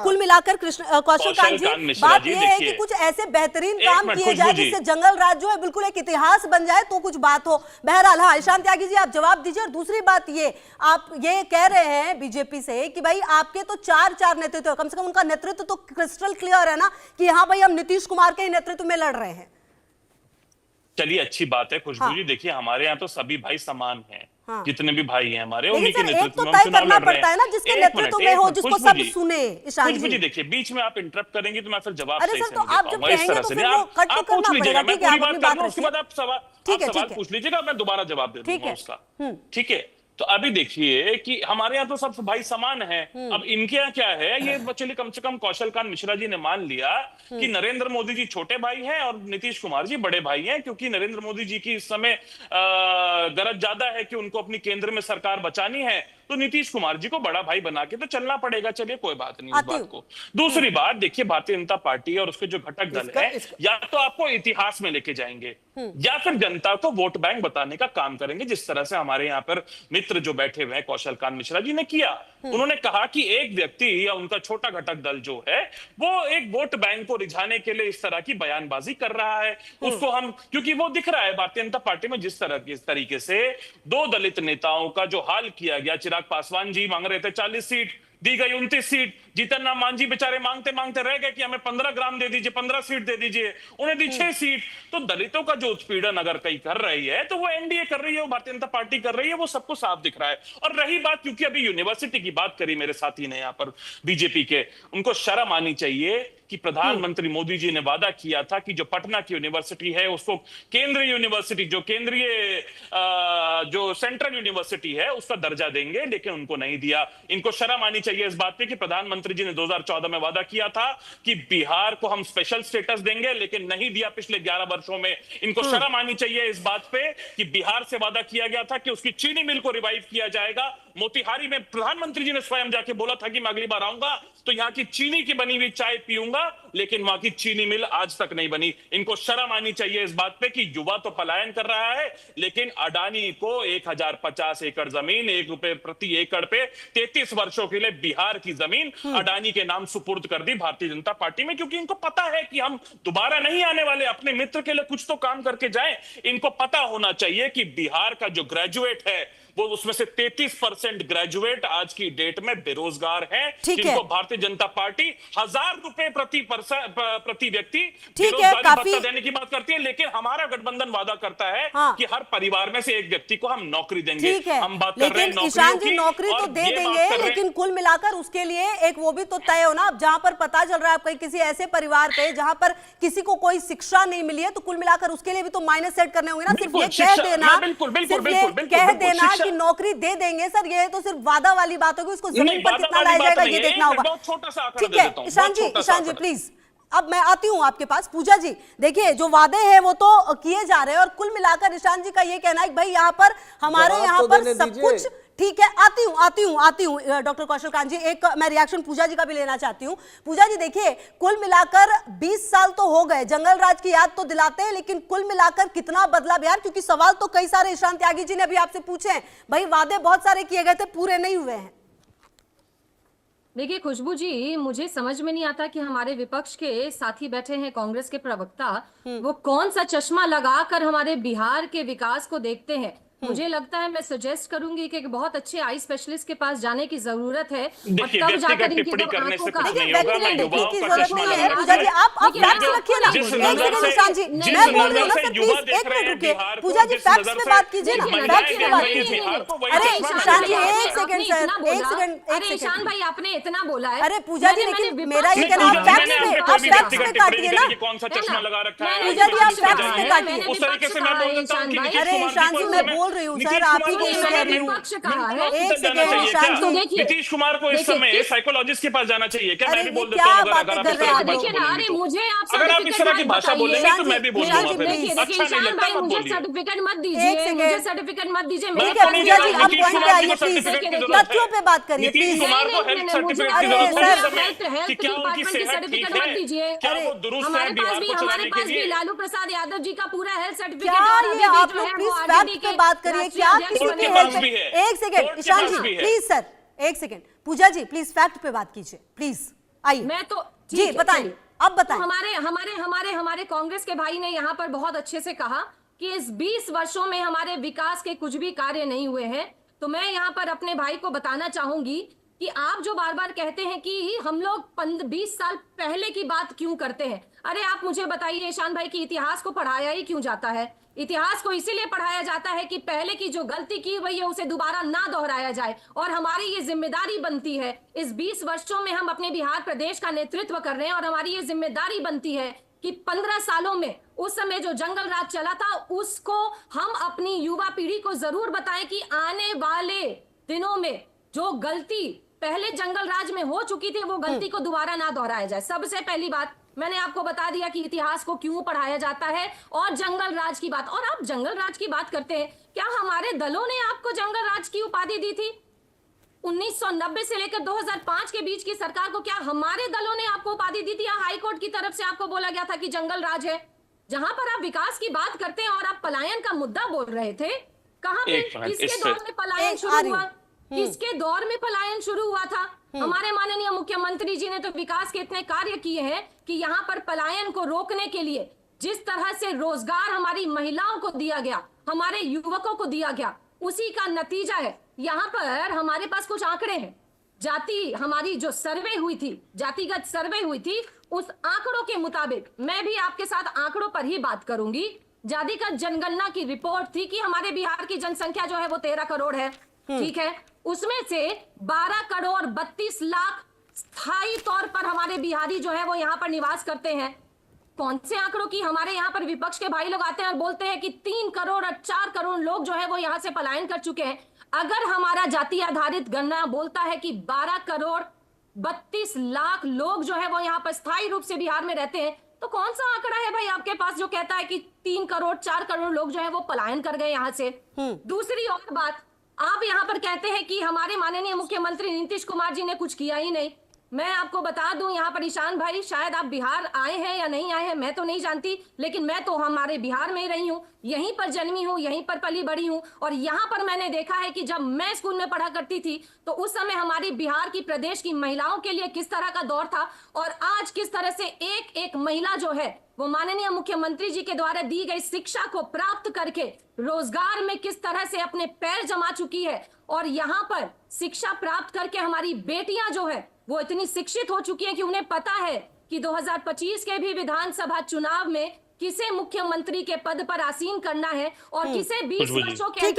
कुल मिलाकर कौशल कांत जी, बात यह है कि कुछ ऐसे बेहतरीन काम किए जाए जिससे जंगल राज जो है बिल्कुल एक इतिहास बन जाए, तो कुछ बात हो। बहरहाल हाँ, ईशान त्यागी जी आप जवाब दीजिए। और दूसरी बात ये, आप ये कह रहे हैं बीजेपी से कि भाई आपके तो 4 नेतृत्व, कम से कम उनका नेतृत्व तो क्रिस्टल क्लियर है ना कि हाँ भाई हम नीतीश कुमार के नेतृत्व में लड़ रहे हैं। चलिए अच्छी बात है खुशबू जी। देखिए हमारे यहाँ तो सभी भाई समान हैं। जितने भी भाई हैं हमारे, उन्हीं के नेतृत्व में हम चुनाव लड़ रहे हैं। जिसके नेतृत्व में हो, जिसको सब सुने। खुशबू जी देखिए, बीच में आप इंटरप्ट करेंगे तो मैं फिर जवाब सही से नहीं दे पाऊंगा। इस तरह से आप पूछ लीजिएगा, मैं पूरी बात कर रहा हूँ, उसके बाद आप सवाल पूछ लीजिएगा, मैं दोबारा जवाब दे दूंगा उसका। ठीक है, तो अभी देखिए कि हमारे यहाँ तो सब भाई समान हैं। अब इनके यहाँ क्या है, ये चलिए कम से कम कौशल कांत मिश्रा जी ने मान लिया कि नरेंद्र मोदी जी छोटे भाई हैं और नीतीश कुमार जी बड़े भाई हैं, क्योंकि नरेंद्र मोदी जी की इस समय गरज ज्यादा है कि उनको अपनी केंद्र में सरकार बचानी है, तो नीतीश कुमार जी को बड़ा भाई बना के तो चलना पड़ेगा। चलिए कोई बात नहीं इस बात को। दूसरी बात देखिए, भारतीय जनता पार्टी और उसके जो घटक दल है, या तो आपको इतिहास में लेके जाएंगे या फिर जनता को वोट बैंक बताने का काम करेंगे, जिस तरह से हमारे यहाँ पर मित्र जो बैठे हुए हैं कौशल कांत मिश्रा जी ने किया। उन्होंने कहा कि एक व्यक्ति या उनका छोटा घटक दल जो है वो एक वोट बैंक को रिझाने के लिए इस तरह की बयानबाजी कर रहा है। उसको हम, क्योंकि वो दिख रहा है भारतीय जनता पार्टी में जिस तरह की, इस तरीके से 2 दलित नेताओं का जो हाल किया गया। चिराग पासवान जी मांग रहे थे 40 सीट, दी गई 29 सीट। जीतन राम मांझी बेचारे मांगते मांगते रह गए कि हमें 15 ग्राम दे दीजिए, 15 सीट दे दीजिए, उन्हें दी 6 सीट। तो दलितों का जो उत्पीड़न अगर कहीं कर रही है तो वो एनडीए कर रही है, वो भारतीय जनता पार्टी कर रही है, वो सबको साफ दिख रहा है। और रही बात, क्योंकि अभी यूनिवर्सिटी की बात करी मेरे साथी ने यहाँ पर बीजेपी के, उनको शर्म आनी चाहिए कि प्रधानमंत्री मोदी जी ने वादा किया था कि जो पटना की यूनिवर्सिटी है उसको केंद्रीय यूनिवर्सिटी, जो केंद्रीय जो सेंट्रल यूनिवर्सिटी है उसका दर्जा देंगे, लेकिन उनको नहीं दिया। इनको शर्म आनी चाहिए इस बात पे कि प्रधानमंत्री जी ने 2014 में वादा किया था कि बिहार को हम स्पेशल स्टेटस देंगे, लेकिन नहीं दिया पिछले 11 वर्षों में। इनको शर्म आनी चाहिए इस बात पे कि बिहार से वादा किया गया था कि उसकी चीनी मिल को रिवाइव किया जाएगा। मोतिहारी में प्रधानमंत्री जी ने स्वयं जाके बोला था कि मैं अगली बार आऊंगा तो यहाँ की चीनी की बनी हुई चाय पीऊंगा, लेकिन वहां की चीनी मिल आज तक नहीं बनी। इनको शर्म आनी चाहिए इस बात पे कि युवा तो पलायन कर रहा है, लेकिन अडानी को 1050 एकड़ जमीन, ₹1 प्रति एकड़ पे 33 वर्षों के लिए बिहार की जमीन अडानी के नाम सुपुर्द कर दी भारतीय जनता पार्टी में, क्योंकि इनको पता है कि हम दोबारा नहीं आने वाले, अपने मित्र के लिए कुछ तो काम करके जाएं। इनको पता होना चाहिए कि बिहार का जो ग्रेजुएट है वो, उसमें से 33% ग्रेजुएट आज की डेट में बेरोजगार हैं, जिनको भारतीय जनता पार्टी ₹1000 प्रति व्यक्ति बेरोजगारी भत्ता देने की बात करती है। लेकिन हमारा गठबंधन वादा करता है कि हर परिवार में से एक व्यक्ति को हम नौकरी देंगे। हम बात कर रहे हैं ईशान जी, नौकरी तो दे देंगे, लेकिन कुल मिलाकर उसके लिए एक वो भी तो तय हो ना। अब जहां पर पता चल रहा है आपका किसी ऐसे परिवार पे जहां पर किसी को कोई शिक्षा नहीं मिली है, तो कुल मिलाकर उसके लिए भी तो माइनस सेट करने होंगे ना। सिर्फ ये कह देना कि नौकरी दे देंगे सर, ये तो सिर्फ वादा वाली बात होगी, उसको जमीन पर कितना लाया जाएगा ये देखना होगा। ठीक है ईशान जी प्लीज, अब मैं आती हूं आपके पास। पूजा जी देखिए, जो वादे हैं वो तो किए जा रहे हैं, और कुल मिलाकर ईशान जी का ये कहना है कि भाई यहाँ पर हमारे यहाँ पर सब कुछ ठीक है, आती हूँ डॉक्टर कौशल कांत जी। एक मैं रिएक्शन पूजा जी का भी लेना चाहती हूँ। पूजा जी देखिए, कुल मिलाकर 20 साल तो हो गए, जंगल राज की याद तो दिलाते हैं, लेकिन कुल मिलाकर कितना बदला बिहार? क्योंकि सवाल तो कई सारे ईशान त्यागी जी ने अभी आपसे पूछे हैं, भाई वादे बहुत सारे किए गए थे, पूरे नहीं हुए हैं। देखिए खुशबू जी, मुझे समझ में नहीं आता कि हमारे विपक्ष के साथी बैठे हैं कांग्रेस के प्रवक्ता, वो कौन सा चश्मा लगाकर हमारे बिहार के विकास को देखते हैं। मुझे लगता है, मैं सजेस्ट करूंगी कि एक बहुत अच्छे आई स्पेशलिस्ट के पास जाने की जरूरत है। और तब जाकर इनकी टिप्पणी करने से कुछ देखिए नहीं होगा। मैं युवाओं की का जरूरत चश्मा नहीं है लगा पूजा जी, आप फैक्ट्स रखिए ना। जिस एक नजर सेकंड से- ईशान जी, जिस मैं बोल रही हूँ नजर ना से सर, युवा प्लीज देख एक रहे मिनट हैं रुकिए। बिहार को, पूजा जी जिस फैक्ट्स नजर पे से बात कीजिए ना, महिलाएं फैक्ट्स पे देख बात रही हैं कीजिए। बिहार को, वही अरे चश्मा ईशान जी लगा रहे हैं। एक सेकंड सर, एक सेकंड, अरे ईशान भाई आपने इतना बोला है। अरे पूजा जी, लेकिन मेरा ये कहना, आप मैंने फैक्ट्स आपके पे कोई भी फैक्ट्स व्यक्तिगत पे टिप्पणी काटिए नहीं ना। करी कि कौन सा चश्मा लगा रखा है। पूजा जी, आप फैक्ट्स पे काटिए। उस तरीके से मैं बोल देता हूँ कि नीतीश अरे कुमार ईशान जी, को मैं इस समय- बोल रही हूँ नीतीश सर, आप ही कुमार को इस कह समय रही हूँ। विपक्ष कहा है। एक जाना सेकंड चाहिए ईशान क्या? जी, देखिए, नीतीश कुमार को इस देखिए, समय किस- साइकोलॉजिस्ट के पास जाना चाहिए क्या? मैं अरे भी ये बोल देता क्या हूँ अगर बातें आप कर इस रहे तरह हैं की आप बात लोग? देखिए ना, बोलेंगी अरे तो। मुझे आप अगर आप इस तरह की भाषा बताइए। बोलेंगे तो मैं भी बोलूंगा ईशान जी, फिर। प्लीज। अच्छा नहीं ईशान लगता भाई, मत मुझे बोलिए। सर्टिफिकेट मत एक दीजिए, सेकंड। मुझे सर्टिफिकेट मत दीजिए। मैं ठीक है तो नहीं पूजा कह जी, रहा हूँ, आप नीतीश पॉइंट पे कुमार जी आइए को प्लीज, सर्टिफिकेट की जरूरत तथ्यों है। पे बात करिए नीतीश प्लीज। कुमार को नहीं, हेल्थ नहीं, मुझे- सर्टिफिकेट की अरे जरूरत है सर, इस समय हेल्थ कि क्या उनकी डिपार्टमेंट की सेहत सर्टिफिकेट ठीक मत है, दीजिए। क्या अरे, वो दुरुस्त है हमारे बिहार को पास चलाने के भी लिए। लालू प्रसाद यादव जी का पूरा हेल्थ सर्टिफिकेट क्या और ये अभी भी आप जो लोग है प्लीज वो फैक्ट आरजेडी पे के बात करिए, राष्ट्रीय क्या अध्यक्ष किसी कोर्ट की के हेल्थ पास भी है। एक सेकंड कोर्ट के ईशान पास जी भी है। प्लीज सर, एक second Puja ji, please fact पे बात कीजिए प्लीज, आइए। मैं तो जी ठीक है, बताएं, चलिए। अब तो बताएं। हमारे कांग्रेस के भाई ने यहाँ पर बहुत अच्छे से कहा कि इस 20 वर्षों में हमारे विकास के कुछ भी कार्य नहीं हुए हैं। तो मैं यहाँ पर अपने भाई को बताना चाहूंगी कि आप जो बार बार कहते हैं कि हम लोग 20 साल पहले की बात क्यों करते हैं, अरे आप मुझे बताइए ईशान भाई कि इतिहास को पढ़ाया ही क्यों जाता है? इतिहास को इसीलिए पढ़ाया जाता है कि पहले की जो गलती की हुई है उसे दोबारा ना दोहराया जाए, और हमारी ये जिम्मेदारी बनती है। इस 20 वर्षों में हम अपने बिहार प्रदेश का नेतृत्व कर रहे हैं और हमारी ये जिम्मेदारी बनती है कि 15 सालों में उस समय जो जंगल राज चला था उसको हम अपनी युवा पीढ़ी को जरूर बताएं कि आने वाले दिनों में जो गलती पहले जंगल राज में हो चुकी थी वो गलती को दोबारा ना दोहराया जाए। सबसे पहली बात मैंने आपको बता दिया कि इतिहास को क्यों पढ़ाया जाता है और जंगल राज की बात। और आप जंगल राज की बात करते हैं, क्या हमारे दलों ने आपको जंगल राज की उपाधि दी थी? 1990 से लेकर 2005 के बीच की सरकार को क्या हमारे दलों ने आपको उपाधि दी थी, या हाईकोर्ट की तरफ से आपको बोला गया था कि जंगल राज है? जहां पर आप विकास की बात करते हैं और आप पलायन का मुद्दा बोल रहे थे, कहां पे, किसके दौर में पलायन शुरू हुआ? किसके दौर में पलायन शुरू हुआ था? हमारे माननीय मुख्यमंत्री जी ने तो विकास के इतने कार्य किए हैं कि यहाँ पर पलायन को रोकने के लिए जिस तरह से रोजगार हमारी महिलाओं को दिया गया, हमारे युवकों को दिया गया, उसी का नतीजा है। यहाँ पर हमारे पास कुछ आंकड़े हैं। जाति हमारी जो सर्वे हुई थी, जातिगत सर्वे हुई थी, उस आंकड़ों के मुताबिक मैं भी आपके साथ आंकड़ों पर ही बात करूंगी। जातिगत जनगणना की रिपोर्ट थी कि हमारे बिहार की जनसंख्या जो है वो 13 करोड़ है, ठीक है। उसमें से 12 करोड़ 32 लाख स्थायी तौर पर हमारे बिहारी जो है वो यहाँ पर निवास करते हैं। कौन से आंकड़ों की? हमारे यहाँ पर विपक्ष के भाई लोग आते हैं और बोलते हैं कि 3 करोड़ और 4 करोड़ लोग जो है वो यहाँ से पलायन कर चुके हैं। अगर हमारा जाति आधारित गणना बोलता है कि 12 करोड़ 32 लाख लोग जो है वो यहाँ पर स्थायी रूप से बिहार में रहते हैं, तो कौन सा आंकड़ा है भाई आपके पास जो कहता है कि 3 करोड़ 4 करोड़ लोग जो है वो पलायन कर गए यहाँ से? दूसरी और बात, आप यहाँ पर कहते हैं कि हमारे माननीय मुख्यमंत्री नीतीश कुमार जी ने कुछ किया ही नहीं। मैं आपको बता दूं यहाँ पर ईशान भाई, शायद आप बिहार आए हैं या नहीं आए हैं मैं तो नहीं जानती, लेकिन मैं तो हमारे बिहार में ही रही हूँ, यहीं पर जन्मी हूँ, यहीं पर पली बड़ी हूँ। और यहाँ पर मैंने देखा है कि जब मैं स्कूल में पढ़ा करती थी तो उस समय हमारी बिहार की प्रदेश की महिलाओं के लिए किस तरह का दौर था, और आज किस तरह से एक एक महिला जो है वो माननीय मुख्यमंत्री जी के द्वारा दी गई शिक्षा को प्राप्त करके रोजगार में किस तरह से अपने पैर जमा चुकी है। और यहाँ पर शिक्षा प्राप्त करके हमारी बेटियां जो है वो इतनी शिक्षित हो चुकी है कि उन्हें पता है कि 2025 के भी विधानसभा चुनाव में किसे मुख्यमंत्री के पद पर आसीन करना है और किसे 20 वर्षों के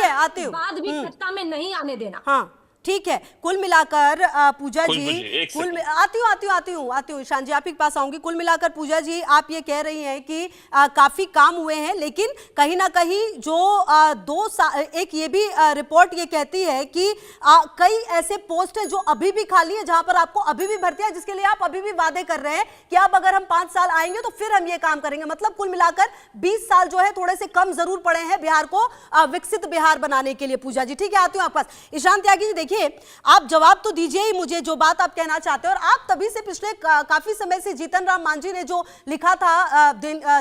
बाद भी सत्ता में नहीं आने देना। हाँ ठीक है, कुल मिलाकर पूजा कुल जी, मुझे एक सेकंड। आती हूँ ईशान जी, आप ही के पास आऊंगी। कुल मिलाकर पूजा जी, आप ये कह रही हैं कि काफी काम हुए हैं, लेकिन कहीं ना कहीं जो एक ये भी रिपोर्ट ये कहती है कि कई ऐसे पोस्ट हैं जो अभी भी खाली है, जहां पर आपको अभी भी भर्ती है, जिसके लिए आप अभी भी वादे कर रहे हैं कि अब अगर हम 5 साल आएंगे तो फिर हम ये काम करेंगे। मतलब कुल मिलाकर 20 साल जो है थोड़े से कम जरूर पड़े हैं बिहार को विकसित बिहार बनाने के लिए। पूजा जी, ठीक है, आती हूँ आपके पास। ईशान त्यागी जी, देखिए, आप जवाब तो दीजिए ही मुझे जो बात आप कहना चाहते हैं। और आप तभी से पिछले काफी समय से जीतन राम मांझी ने जो लिखा था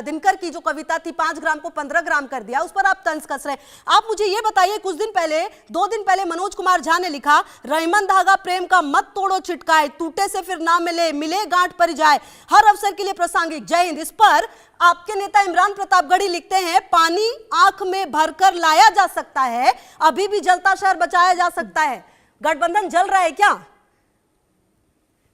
दिनकर की जो कविता थी, 5 ग्राम को 15 ग्राम कर दिया, उस पर आप तंज कस रहे हैं। आप मुझे ये बताइए, कुछ दिन पहले, 2 दिन पहले मनोज कुमार झा ने लिखा, रहीमन धागा प्रेम का मत तोड़ो चिटकाए, टूटे से फिर ना मिले, मिले गांठ पर जाए, हर अवसर के लिए प्रासंगिक, जय हिंद। इस पर आपके नेता इमरान प्रतापगढ़ी लिखते हैं, पानी आंख में भरकर लाया जा सकता है, अभी भी जलता शहर बचाया जा सकता है। गठबंधन जल रहा है क्या?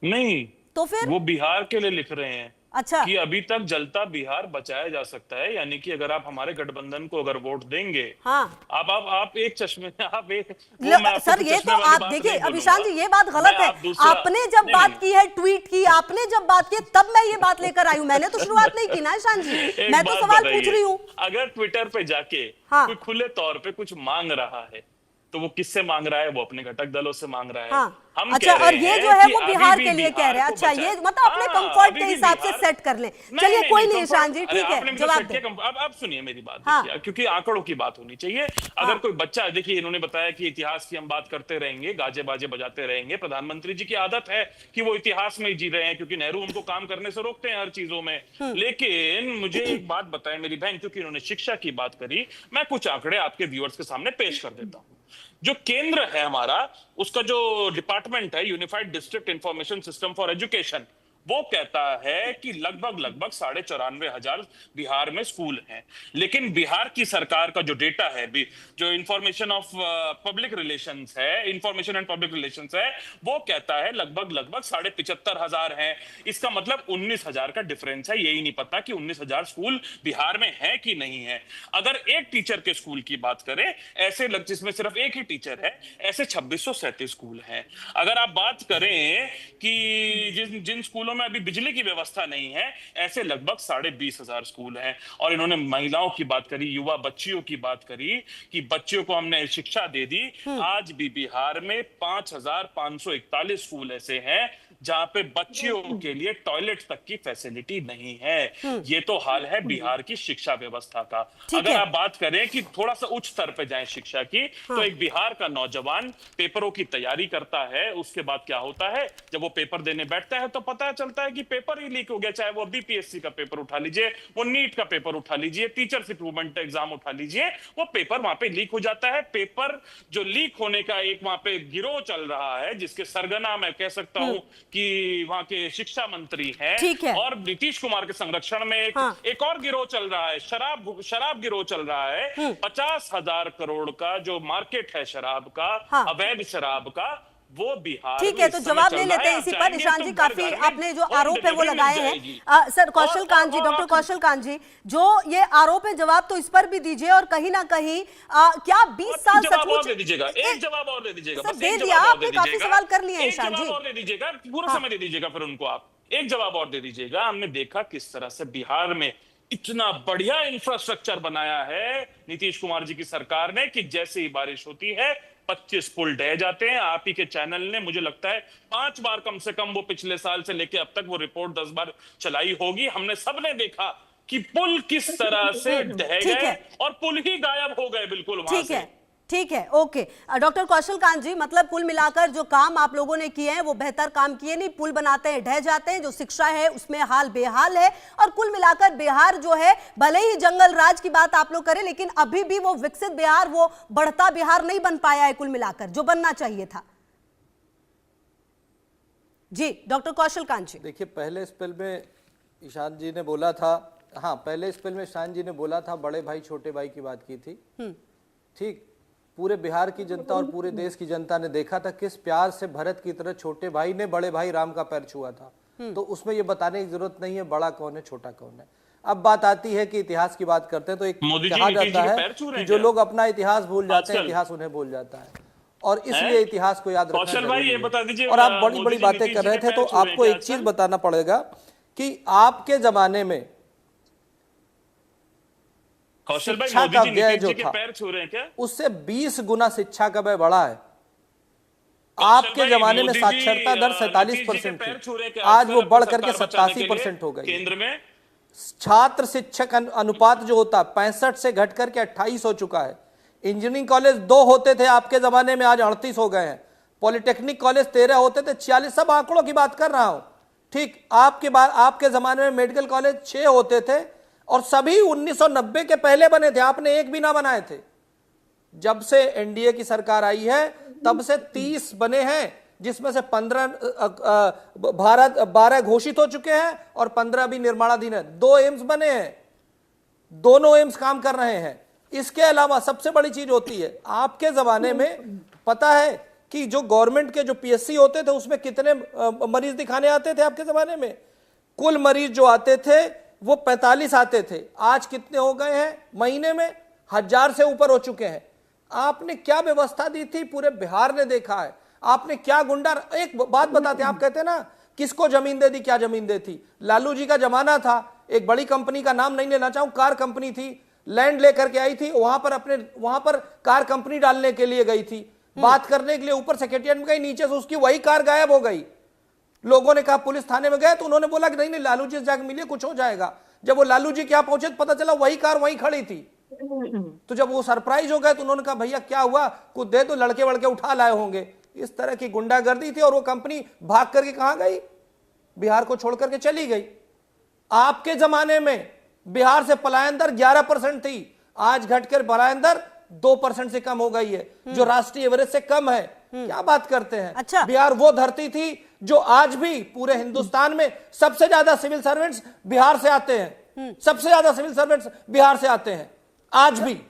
नहीं, तो फिर वो बिहार के लिए लिख रहे हैं। अच्छा, कि अभी तक जलता बिहार बचाया जा सकता है, यानी कि अगर आप हमारे गठबंधन को अगर वोट देंगे, हाँ, आप एक चश्मे आप एक वो मैं आपको सर, ये चश्मे तो वाली आप बात देखिए नहीं अभिशांत जी, बोलूंगा। ये बात गलत मैं है। आप दूसरा- आपने जब नहीं, बात नहीं। की है, ट्वीट की आपने जब बात की, तब मैं ये बात लेकर आई हूं। मैंने तो शुरुआत नहीं की ना ईशान जी, एक मैं तो बात सवाल बताइए, पूछ रही हूँ। अगर ट्विटर पे जाके हाँ। कोई खुले तौर पे कुछ मांग रहा है, तो वो किससे मांग रहा है? वो अपने घटक दलों से मांग रहा है। हाँ, हम अच्छा, कह और रहे ये हैं जो है कि वो अभी बिहार भी के लिए कह रहे हैं। बिहार को अच्छा, ये बचाए। मतलब अपने हाँ, कंफर्ट अभी के भी हिसाब से बिहार- सेट कर लें। नहीं, चलिए, नहीं, कोई नहीं, नहीं ईशान जी, अरे ठीक है, आपने मुझे जवाब सेट दें। किया। अब आप सुनिए मेरी बात, हाँ। देखिए, क्योंकि आंकड़ों की बात होनी चाहिए। अगर कोई बच्चा, देखिए, इन्होंने बताया कि इतिहास की हम बात करते रहेंगे, गाजे बाजे बजाते रहेंगे। प्रधानमंत्री जी की आदत है कि वो इतिहास में ही जी रहे हैं, क्योंकि नेहरू उनको काम करने से रोकते हैं हर चीजों में। लेकिन मुझे एक बात बताएं मेरी बहन, क्योंकि इन्होंने शिक्षा की बात करी, मैं कुछ आंकड़े आपके व्यूअर्स के सामने पेश कर देता हूं। जो केंद्र है हमारा, उसका जो डिपार्टमेंट है, unified district information system for education, वो कहता है कि लगभग 94,000 बिहार में स्कूल हैं। लेकिन बिहार की सरकार का जो डेटा है, जो इंफॉर्मेशन ऑफ पब्लिक रिलेशंस है, इंफॉर्मेशन एंड पब्लिक रिलेशंस है, वो कहता है लगभग 75,500 हैं। इसका मतलब 19,000 का डिफरेंस है। यही नहीं पता कि 19,000 स्कूल बिहार में है कि नहीं है। अगर एक टीचर के स्कूल की बात करें, ऐसे जिसमें सिर्फ एक ही टीचर है, ऐसे 2637 स्कूल हैं। अगर आप बात करें कि जिन स्कूलों में अभी बिजली की व्यवस्था नहीं है, ऐसे लगभग 20,500 स्कूल हैं। और इन्होंने महिलाओं की बात करी, युवा बच्चियों की बात करी कि बच्चियों को हमने शिक्षा दे दी। आज भी बिहार में 5,541 स्कूल ऐसे हैं जहां पे बच्चियों के लिए टॉयलेट तक की फैसिलिटी नहीं है। ये तो हाल है बिहार की शिक्षा व्यवस्था का। अगर आप बात करें कि थोड़ा सा उच्च स्तर पे जाएं शिक्षा की, तो एक बिहार का नौजवान पेपरों की तैयारी करता है, उसके बाद क्या होता है, जब वो पेपर देने बैठता है तो पता चलता है कि पेपर ही लीक हो गया। चाहे वो बीपीएससी का पेपर उठा लीजिए, वो नीट का पेपर उठा लीजिए, टीचर्स इंप्रूवमेंट एग्जाम उठा लीजिए, वो पेपर वहां पे लीक हो जाता है। पेपर जो लीक होने का एक वहां पे गिरोह चल रहा है, जिसके सरगना मैं कह सकता हूं कि वहां के शिक्षा मंत्री हैं, और नीतीश कुमार के संरक्षण में एक और गिरोह चल रहा है, शराब गिरोह चल रहा है। 50,000 करोड़ का जो मार्केट है शराब का, अवैध शराब का, वो बिहार ठीक है, तो जवाब ले लेते हैं इसी पर। ईशान जी, काफी आपने जो आरोप है वो लगाए हैं। सर कौशल कांत जी, डॉक्टर कौशल कांत जी, जो ये आरोप है, जवाब तो इस पर भी दीजिए। और कहीं ना कहीं क्या 20 साल सचमुच दे दीजिएगा, एक जवाब और दे दीजिएगा, सर दे दिया आपने, काफी सवाल कर लिए ईशान जी, और दे दीजिएगा, पूरा समय दे दीजिएगा फिर उनको। आप एक जवाब और दे दीजिएगा। हमने देखा किस तरह से बिहार में इतना बढ़िया इंफ्रास्ट्रक्चर बनाया है नीतीश कुमार जी की सरकार ने, कि जैसे ही बारिश होती है 25 पुल ढह जाते हैं। आप ही के चैनल ने, मुझे लगता है 5 बार कम से कम, वो पिछले साल से लेके अब तक वो रिपोर्ट 10 बार चलाई होगी। हमने सबने देखा कि पुल किस तरह से ढह गए और पुल ही गायब हो गए बिल्कुल वहां से। ठीक है, ओके। डॉक्टर कौशल कांत जी, मतलब कुल मिलाकर जो काम आप लोगों ने किए हैं वो बेहतर काम किए नहीं, पुल बनाते हैं ढह जाते हैं, जो शिक्षा है उसमें हाल बेहाल है। और कुल मिलाकर बिहार जो है, भले ही जंगल राज की बात आप लोग करें, लेकिन अभी भी वो विकसित बिहार, वो बढ़ता बिहार नहीं बन पाया है कुल मिलाकर, जो बनना चाहिए था। जी डॉक्टर कौशल कांत जी, देखिए, पहले स्पेल में ईशान जी ने बोला था, हाँ, पहले स्पेल में ईशान जी ने बोला था, बड़े भाई छोटे भाई की बात की थी। ठीक, पूरे बिहार की जनता और पूरे देश की जनता ने देखा था किस प्यार से भरत की तरह छोटे भाई ने बड़े भाई राम का पैर छुआ था। तो उसमें ये बताने की जरूरत नहीं है बड़ा कौन है छोटा कौन है। अब बात आती है कि इतिहास की बात करते हैं, तो एक कहा जाता है कि जो लोग अपना इतिहास भूल जाते हैं, इतिहास उन्हें भूल जाता है। और इसलिए इतिहास को याद रखना कौशल भाई, ये जरूरी बता है। दीजिए, और आप बड़ी मोदी बड़ी जी बातें नीतीश कर जी रहे के थे, तो पैर छू रहे आपको हैं एक क्या चीज आजकल? बताना पड़ेगा कि आपके जमाने में कौशल भाई, शिक्षा मोदी का जी व्यय नीतीश जो जी के था पैर छू रहे हैं क्या? उससे 20 गुना शिक्षा का व्यय बढ़ा है। कौशल आपके भाई, जमाने में मोदी जी, साक्षरता दर नीतीश जी 47% के पैर थी, छू रहे हैं क्या आज आजकल वो अपनी बढ़ करके सरकार बचाने के लिए 87% हो गई है। केंद्र में? छात्र शिक्षक अनुपात जो होता 65 से घट करके 28 हो चुका है। इंजीनियरिंग कॉलेज 2 होते थे आपके जमाने में, आज 38 हो गए हैं। पॉलिटेक्निक कॉलेज 13 होते थे, 46। सब आंकड़ों की बात कर रहा हूं। ठीक आपके जमाने में मेडिकल कॉलेज 6 होते थे और सभी 1990 के पहले बने थे, आपने एक भी ना बनाए थे। जब से एनडीए की सरकार आई है तब से 30 बने हैं, जिसमें से 12 घोषित हो चुके हैं और 15 भी निर्माणाधीन है। 2 एम्स बने हैं, दोनों एम्स काम कर रहे हैं। इसके अलावा सबसे बड़ी चीज होती है, आपके जमाने में पता है कि जो गवर्नमेंट के जो पीएससी होते थे उसमें कितने मरीज दिखाने आते थे आपके जमाने में? कुल मरीज जो आते थे वो 45 आते थे। आज कितने हो गए हैं? महीने में 1000 से ऊपर हो चुके हैं। आपने क्या व्यवस्था दी थी? पूरे बिहार ने देखा है। आपने क्या गुंडा, एक बात बताते हैं, आप कहते हैं ना किसको जमीन दे दी, क्या जमीन दे थी? लालू जी का जमाना था, एक बड़ी कंपनी का नाम नहीं लेना चाहूं, कार कंपनी थी, लैंड लेकर के आई थी, वहां पर कार कंपनी डालने के लिए गई थी, बात करने के लिए ऊपर सेक्रेटरिएट में गई, नीचे से उसकी वही कार गायब हो गई। लोगों ने कहा, पुलिस थाने में गए तो उन्होंने बोला कि नहीं नहीं, लालू जी से जाकर मिलिए, कुछ हो जाएगा। जब वो लालू जी के यहां पहुंचे तो पता चला वही कार वहीं खड़ी थी। तो जब वो सरप्राइज हो गए तो उन्होंने कहा, भैया क्या हुआ, कुछ दे तो, लड़के वड़के उठा लाए होंगे। इस तरह की गुंडागर्दी थी और वो कंपनी भाग करके कहां गई? बिहार को छोड़ करके चली गई। आपके जमाने में बिहार से पलायन दर 11% थी, आज घटकर पलायन दर 2% से कम हो गई है, जो राष्ट्रीय एवरेज से कम है। क्या बात करते हैं? अच्छा। बिहार वो धरती थी जो आज भी पूरे हिंदुस्तान में सबसे ज्यादा सिविल सर्वेंट्स बिहार से आते हैं, सबसे ज्यादा सिविल सर्वेंट्स बिहार से आते हैं आज भी।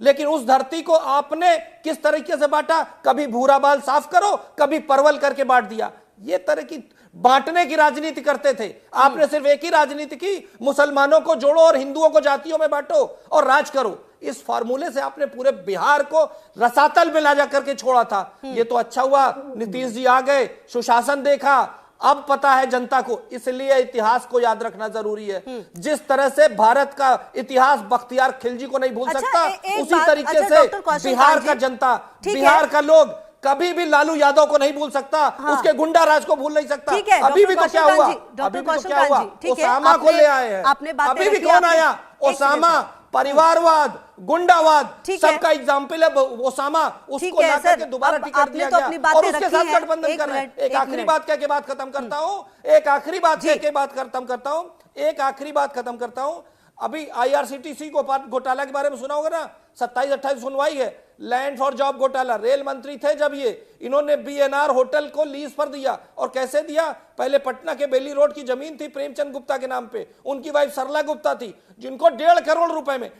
लेकिन उस धरती को आपने किस तरीके से बांटा? कभी भूरा बाल साफ करो, कभी परवल करके बांट दिया। ये तरह की बांटने की राजनीति करते थे। आपने सिर्फ एक ही राजनीति की, मुसलमानों को जोड़ो और हिंदुओं को जातियों में बांटो और राज करो। इस फार्मूले से आपने पूरे बिहार को रसातल में ला जा करके छोड़ा था। ये तो अच्छा हुआ नीतीश जी आ गए, सुशासन देखा, अब पता है जनता को। इसलिए इतिहास को याद रखना जरूरी है। जिस तरह से भारत का इतिहास बख्तियार खिलजी को नहीं भूल सकता, उसी तरीके से बिहार का जनता, बिहार का लोग कभी भी लालू यादव को नहीं भूल सकता, उसके गुंडा राज को भूल नहीं सकता। अभी भी तो क्या हुआ, अभी भी तो क्या हुआ, ओसामा को ले आए हैं। अभी भी कौन आया? ओसामा, परिवारवाद, गुंडावाद, सबका एग्जाम्पल है ओसामा। उसको ला करके दोबारा टिकट दिया गया और उसके साथ गठबंधन कर रहे हैं। एक आखिरी बात कह के बात खत्म करता हूं, एक आखिरी बात कह के बात खत्म करता हूं, एक आखिरी बात खत्म करता हूं। अभी आईआरसीटीसी घोटाला के बारे में सुना होगा ना, 27-28 सुनवाई है। लैंड फॉर जॉब घोटाला, रेल मंत्री थे जब ये, इन्होंने बीएनआर होटल को लीज पर दिया। और कैसे दिया? पहले पटना के बेली रोड की जमीन थी प्रेमचंद गुप्ता के नाम पे, उनकी वाइफ सरला गुप्ता थी, जिनको 1.5 करोड़ रुपए में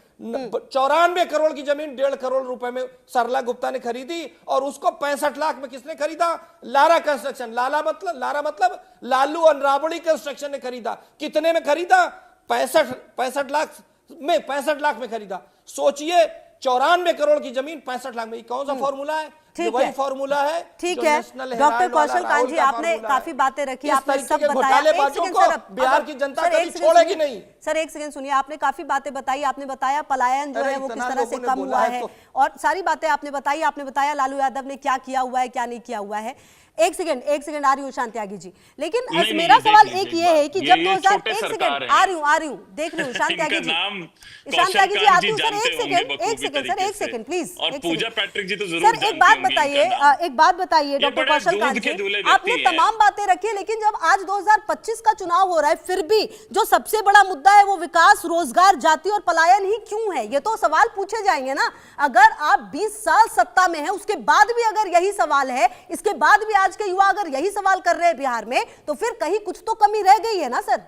94 करोड़ की जमीन 1.5 करोड़ रुपए में सरला गुप्ता ने खरीदी। और उसको 65 लाख में किसने खरीदा? लारा कंस्ट्रक्शन, लारा मतलब लालू और राबड़ी कंस्ट्रक्शन ने खरीदा। कितने में खरीदा? 65 लाख में खरीदा। सोचिए, 94 करोड़ की जमीन 65 लाख में। कौन सा फॉर्मूला है? वही फॉर्मूला है। ठीक है डॉक्टर कौशल कांत जी, आपने काफी बातें रखी, आपने सब बताया। बिहार की जनता कभी छोड़ेगी नहीं। सर एक सेकंड सुनिए, आपने काफी बातें बताई, आपने बताया पलायन जो है वो किस तरह से कम हुआ है और सारी बातें आपने बताई। आपने बताया लालू यादव ने क्या किया हुआ है, क्या नहीं किया हुआ है। एक सेकंड आ रही हूँ शांति त्यागी जी, लेकिन मेरा सवाल एक ये है कि जब 2001 सेकंड आ रही हूँ देख रही हूँ शांति त्यागी जी, जी आती हूँ सर। एक सेकंड प्लीज। और पूजा पैट्रिक जी तो जरूर सर एक बात बताइए डॉक्टर कौशल कांत जी, आपने तमाम बातें रखी है, लेकिन जब आज 2025 का चुनाव हो रहा है फिर भी जो सबसे बड़ा मुद्दा है वो विकास, रोजगार, जाति और पलायन ही क्यों है? ये तो सवाल पूछे जाएंगे ना। अगर आप 20 साल सत्ता में हैं, उसके बाद भी अगर यही सवाल है, इसके बाद भी आज के युवा अगर यही सवाल कर रहे हैं बिहार में, तो फिर कहीं कुछ तो कमी रह गई है ना सर।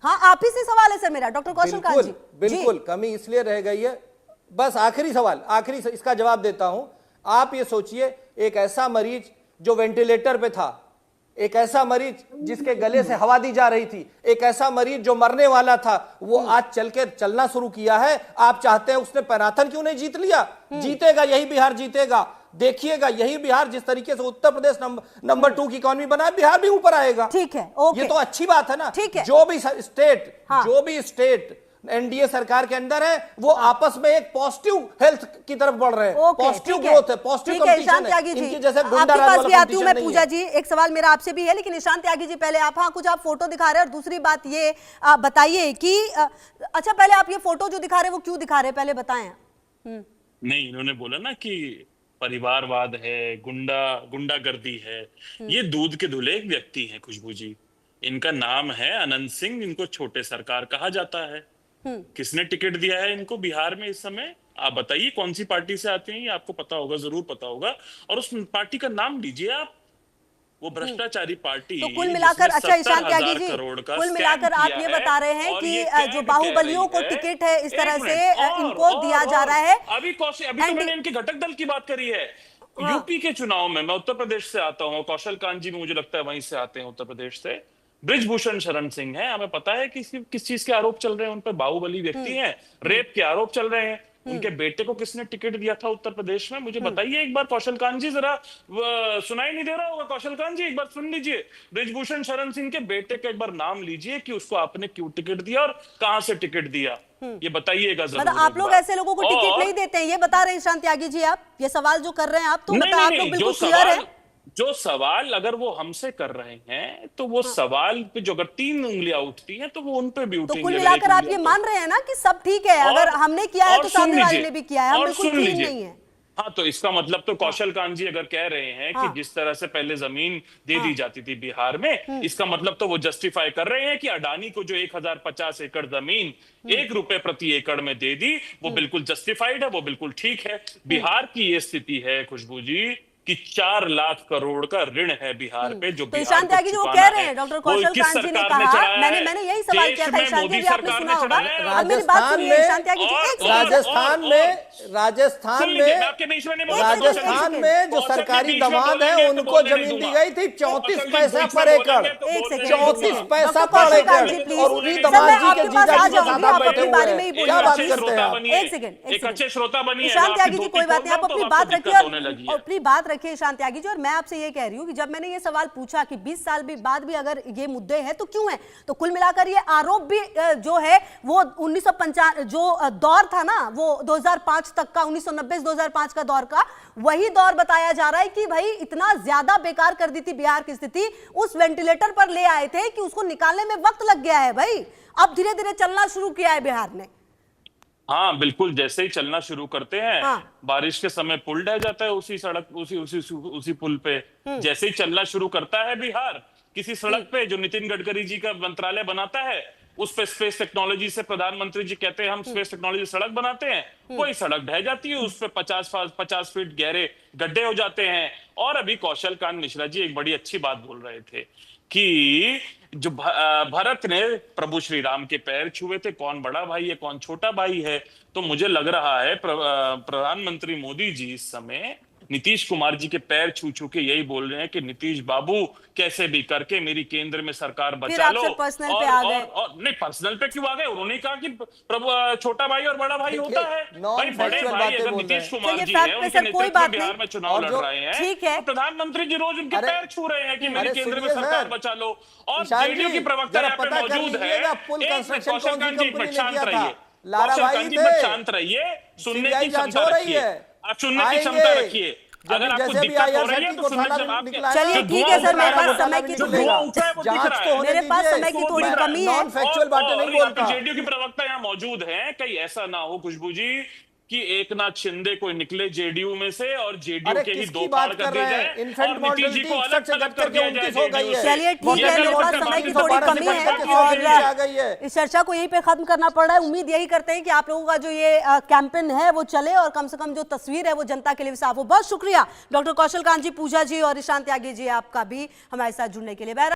हाँ, आप ही से सवाल है सर मेरा डॉक्टर कौशल कांत जी। बिल्कुल कमी इसलिए रह गई है। बस आखिरी सवाल, इसका जवाब देता हूं। आप ये सोचिए, एक ऐसा मरीज जो वेंटिलेटर पे था, एक ऐसा मरीज जिसके गले से हवा दी जा रही थी, एक ऐसा मरीज जो मरने वाला था, वो आज चलना शुरू किया है। आप चाहते हैं उसने मैराथन क्यों नहीं जीत लिया? जीतेगा, यही बिहार जीतेगा। देखिएगा यही बिहार जिस तरीके से उत्तर प्रदेश नंबर 2 की इकोनॉमी बना है, बिहार भी ऊपर आएगा। ठीक है, ओके, ये तो अच्छी बात है ना। ठीक है। जो भी स्टेट एनडीए सरकार के अंदर है वो आपस में एक पॉजिटिव हेल्थ की तरफ बढ़ रहे हैं, पॉजिटिव ग्रोथ है, पॉजिटिव कंपटीशन है। इनकी जैसे गुंडा राज वाला आती हूं मैं पूजा जी, एक सवाल मेरा आपसे भी है, लेकिन निशांत त्यागी जी पहले आप कुछ आप फोटो दिखा रहे हैं, और दूसरी बात ये बताइए कि अच्छा पहले आप ये फोटो जो दिखा रहे हैं वो क्यों दिखा रहे हैं, पहले बताएं। नहीं, इन्होंने बोला ना कि परिवारवाद है, गुंडागर्दी है। ये दूध के धुले एक व्यक्ति हैं खुशबू जी, इनका नाम है अनंत सिंह, इनको छोटे सरकार कहा जाता है। किसने टिकट दिया है इनको बिहार में इस समय? आप बताइए कौन सी पार्टी से आते हैं, ये आपको पता होगा, जरूर पता होगा, और उस पार्टी का नाम लीजिए आप। वो भ्रष्टाचारी पार्टी। तो कुल मिलाकर, अच्छा ईशान त्यागी जी, कुल मिलाकर आप ये बता रहे हैं कि जो बाहुबलियों को टिकट है इस तरह से इनको दिया जा रहा है। अभी तो मैंने इनके घटक दल की बात करी है। यूपी के चुनाव में, मैं उत्तर प्रदेश से आता हूँ, कौशल कांत जी भी मुझे लगता है वहीं से आते हैं, उत्तर प्रदेश से। ब्रिजभूषण शरण सिंह है, हमें पता है कि किस चीज के आरोप चल रहे हैं उन पर, बाहुबली व्यक्ति हैं, रेप के आरोप चल रहे हैं। उनके बेटे को किसने टिकट दिया था उत्तर प्रदेश में, मुझे बताइए एक बार। कौशल कांत जी जरा, सुनाई नहीं दे रहा होगा, कौशल कांत जी एक बार सुन लीजिए। ब्रिजभूषण शरण सिंह के बेटे का एक बार नाम लीजिए कि उसको आपने क्यों टिकट दिया और कहां से टिकट दिया, ये बताइएगा जरूर। मतलब आप लोग ऐसे लोगों को टिकट नहीं देते हैं, ये बता रहे हैं ईशान त्यागी जी आप, ये सवाल जो कर रहे हैं आप, तो आप लोग बिल्कुल क्लियर है। जो सवाल अगर वो हमसे कर रहे हैं तो वो सवाल पे जो अगर 3 उंगलियां उठती हैं तो वो उन पे भी उठेंगे। तो कुल मिलाकर आप ये मान रहे हैं ना कि सब ठीक है, अगर हमने किया है तो सामने वाले ने भी किया है, हम बिल्कुल क्लीन नहीं है। हाँ, तो इसका मतलब तो कौशल कांत जी अगर कह रहे हैं कि जिस तरह से पहले जमीन दे दी जाती थी बिहार में, इसका मतलब तो वो जस्टिफाई कर रहे हैं कि अडानी को जो 1050 एकड़ जमीन 1 रुपए प्रति एकड़ में दे दी, वो बिल्कुल जस्टिफाइड है, वो बिल्कुल ठीक है। बिहार की ये स्थिति है खुशबू जी कि 4 लाख करोड़ का ऋण है बिहार पे, जो तो ईशान त्यागी जी वो कह रहे हैं, डॉक्टर कौशल कांत जी ने कहा, मैंने यही सवाल किया था ईशान त्यागी, आपने सुना होगा। अब मेरी बात सुनिए ईशान त्यागी जी, राजस्थान में जो सरकारी दमाद है उनको जमीन दी गई थी 34 पैसा पर एकड़, 34 पैसा पर एकड़, और उन्हीं दमाद जी के जीजा जी ज्यादा बैठे हुए हैं। क्या बात करते हैं आप? एक सेकंड, एक अच्छे श्रोता बनिए ईशान त्यागी जी, कोई बात नहीं, आप अपनी बात रखिए, अपनी बात रखिए ईशान त्यागी जी। और मैं आपसे ये कह रही हूँ कि जब मैंने ये सवाल पूछा कि 20 साल भी बाद भी अगर ये मुद्दे हैं तो क्यों है, तो कुल मिलाकर ये आरोप भी जो है वो 1995 जो दौर था ना, वो 2005 तक का, 1990-2005 का दौर का वही दौर बताया जा रहा है कि भाई इतना ज्यादा बेकार कर दी थी बिहार की स्थिति, उस वेंटिलेटर पर ले आए थे कि उसको निकालने में वक्त लग गया है भाई, अब धीरे धीरे चलना शुरू किया है बिहार ने। हाँ बिल्कुल, जैसे ही चलना शुरू करते हैं, बारिश के समय पुल ढह जाता है उसी सड़क, उसी पुल पे। जैसे ही चलना शुरू करता है बिहार किसी सड़क पे, जो नितिन गडकरी जी का मंत्रालय बनाता है, उस पे स्पेस टेक्नोलॉजी से प्रधानमंत्री जी कहते हैं हम स्पेस टेक्नोलॉजी सड़क बनाते हैं, वही सड़क ढह जाती है, उस पे 50 फीट गहरे गड्ढे हो जाते हैं। और अभी कौशल कांत मिश्रा जी एक बड़ी अच्छी बात बोल रहे थे कि जो भरत ने प्रभु श्री राम के पैर छुए थे, कौन बड़ा भाई है कौन छोटा भाई है। तो मुझे लग रहा है प्रधानमंत्री मोदी जी इस समय नीतीश कुमार जी के पैर छू छू के यही बोल रहे हैं कि नीतीश बाबू कैसे भी करके मेरी केंद्र में सरकार बचा लो। पर्सनल पे आ गए। नहीं, पर्सनल पे क्यों आ गए? उन्होंने कहा कि प्रभु छोटा भाई और बड़ा भाई होता है। भाई बड़े भाई अगर नीतीश कुमार जी है, उनके नेतृत्व में बिहार में चुनाव लड़ रहे हैं, तो प्रधानमंत्री जी रोज उनके पैर छू रहे हैं कि मेरी केंद्र में सरकार बचा लो। और जेडीयू की प्रवक्ता यहाँ पे मौजूद है, कौशल कांत जी एक मिनट शांत रहिए, कौशल कांत जी शांत रहिए, सुनने की क्षमता रखिए, आप सुनने की क्षमता रखिए। अगर आपको दिक्कत हो रही है तो चलिए ठीक है सर, मेरे पास समय की थोड़ी कमी है। जेडीयू की प्रवक्ता यहाँ मौजूद हैं, कहीं ऐसा ना हो खुशबू जी कि एकनाथ शिंदे कोई निकले जेडीयू में से और जेडीयू के ही 2 पार कर दिए जाए और नीतीश जी को अलग कर दिया जाए। चलिए ठीक है, मेरे पास समय की थोड़ी कमी है और इस चर्चा को यहीं पे खत्म करना पड़ रहा है। उम्मीद यही करते हैं कि आप लोगों का जो ये कैंपेन है वो चले और कम से कम जो तस्वीर है वो जनता के लिए साफ हो। बहुत शुक्रिया डॉक्टर कौशल कांत जी, पूजा जी और ईशान त्यागी जी, आपका भी हमारे साथ जुड़ने के लिए।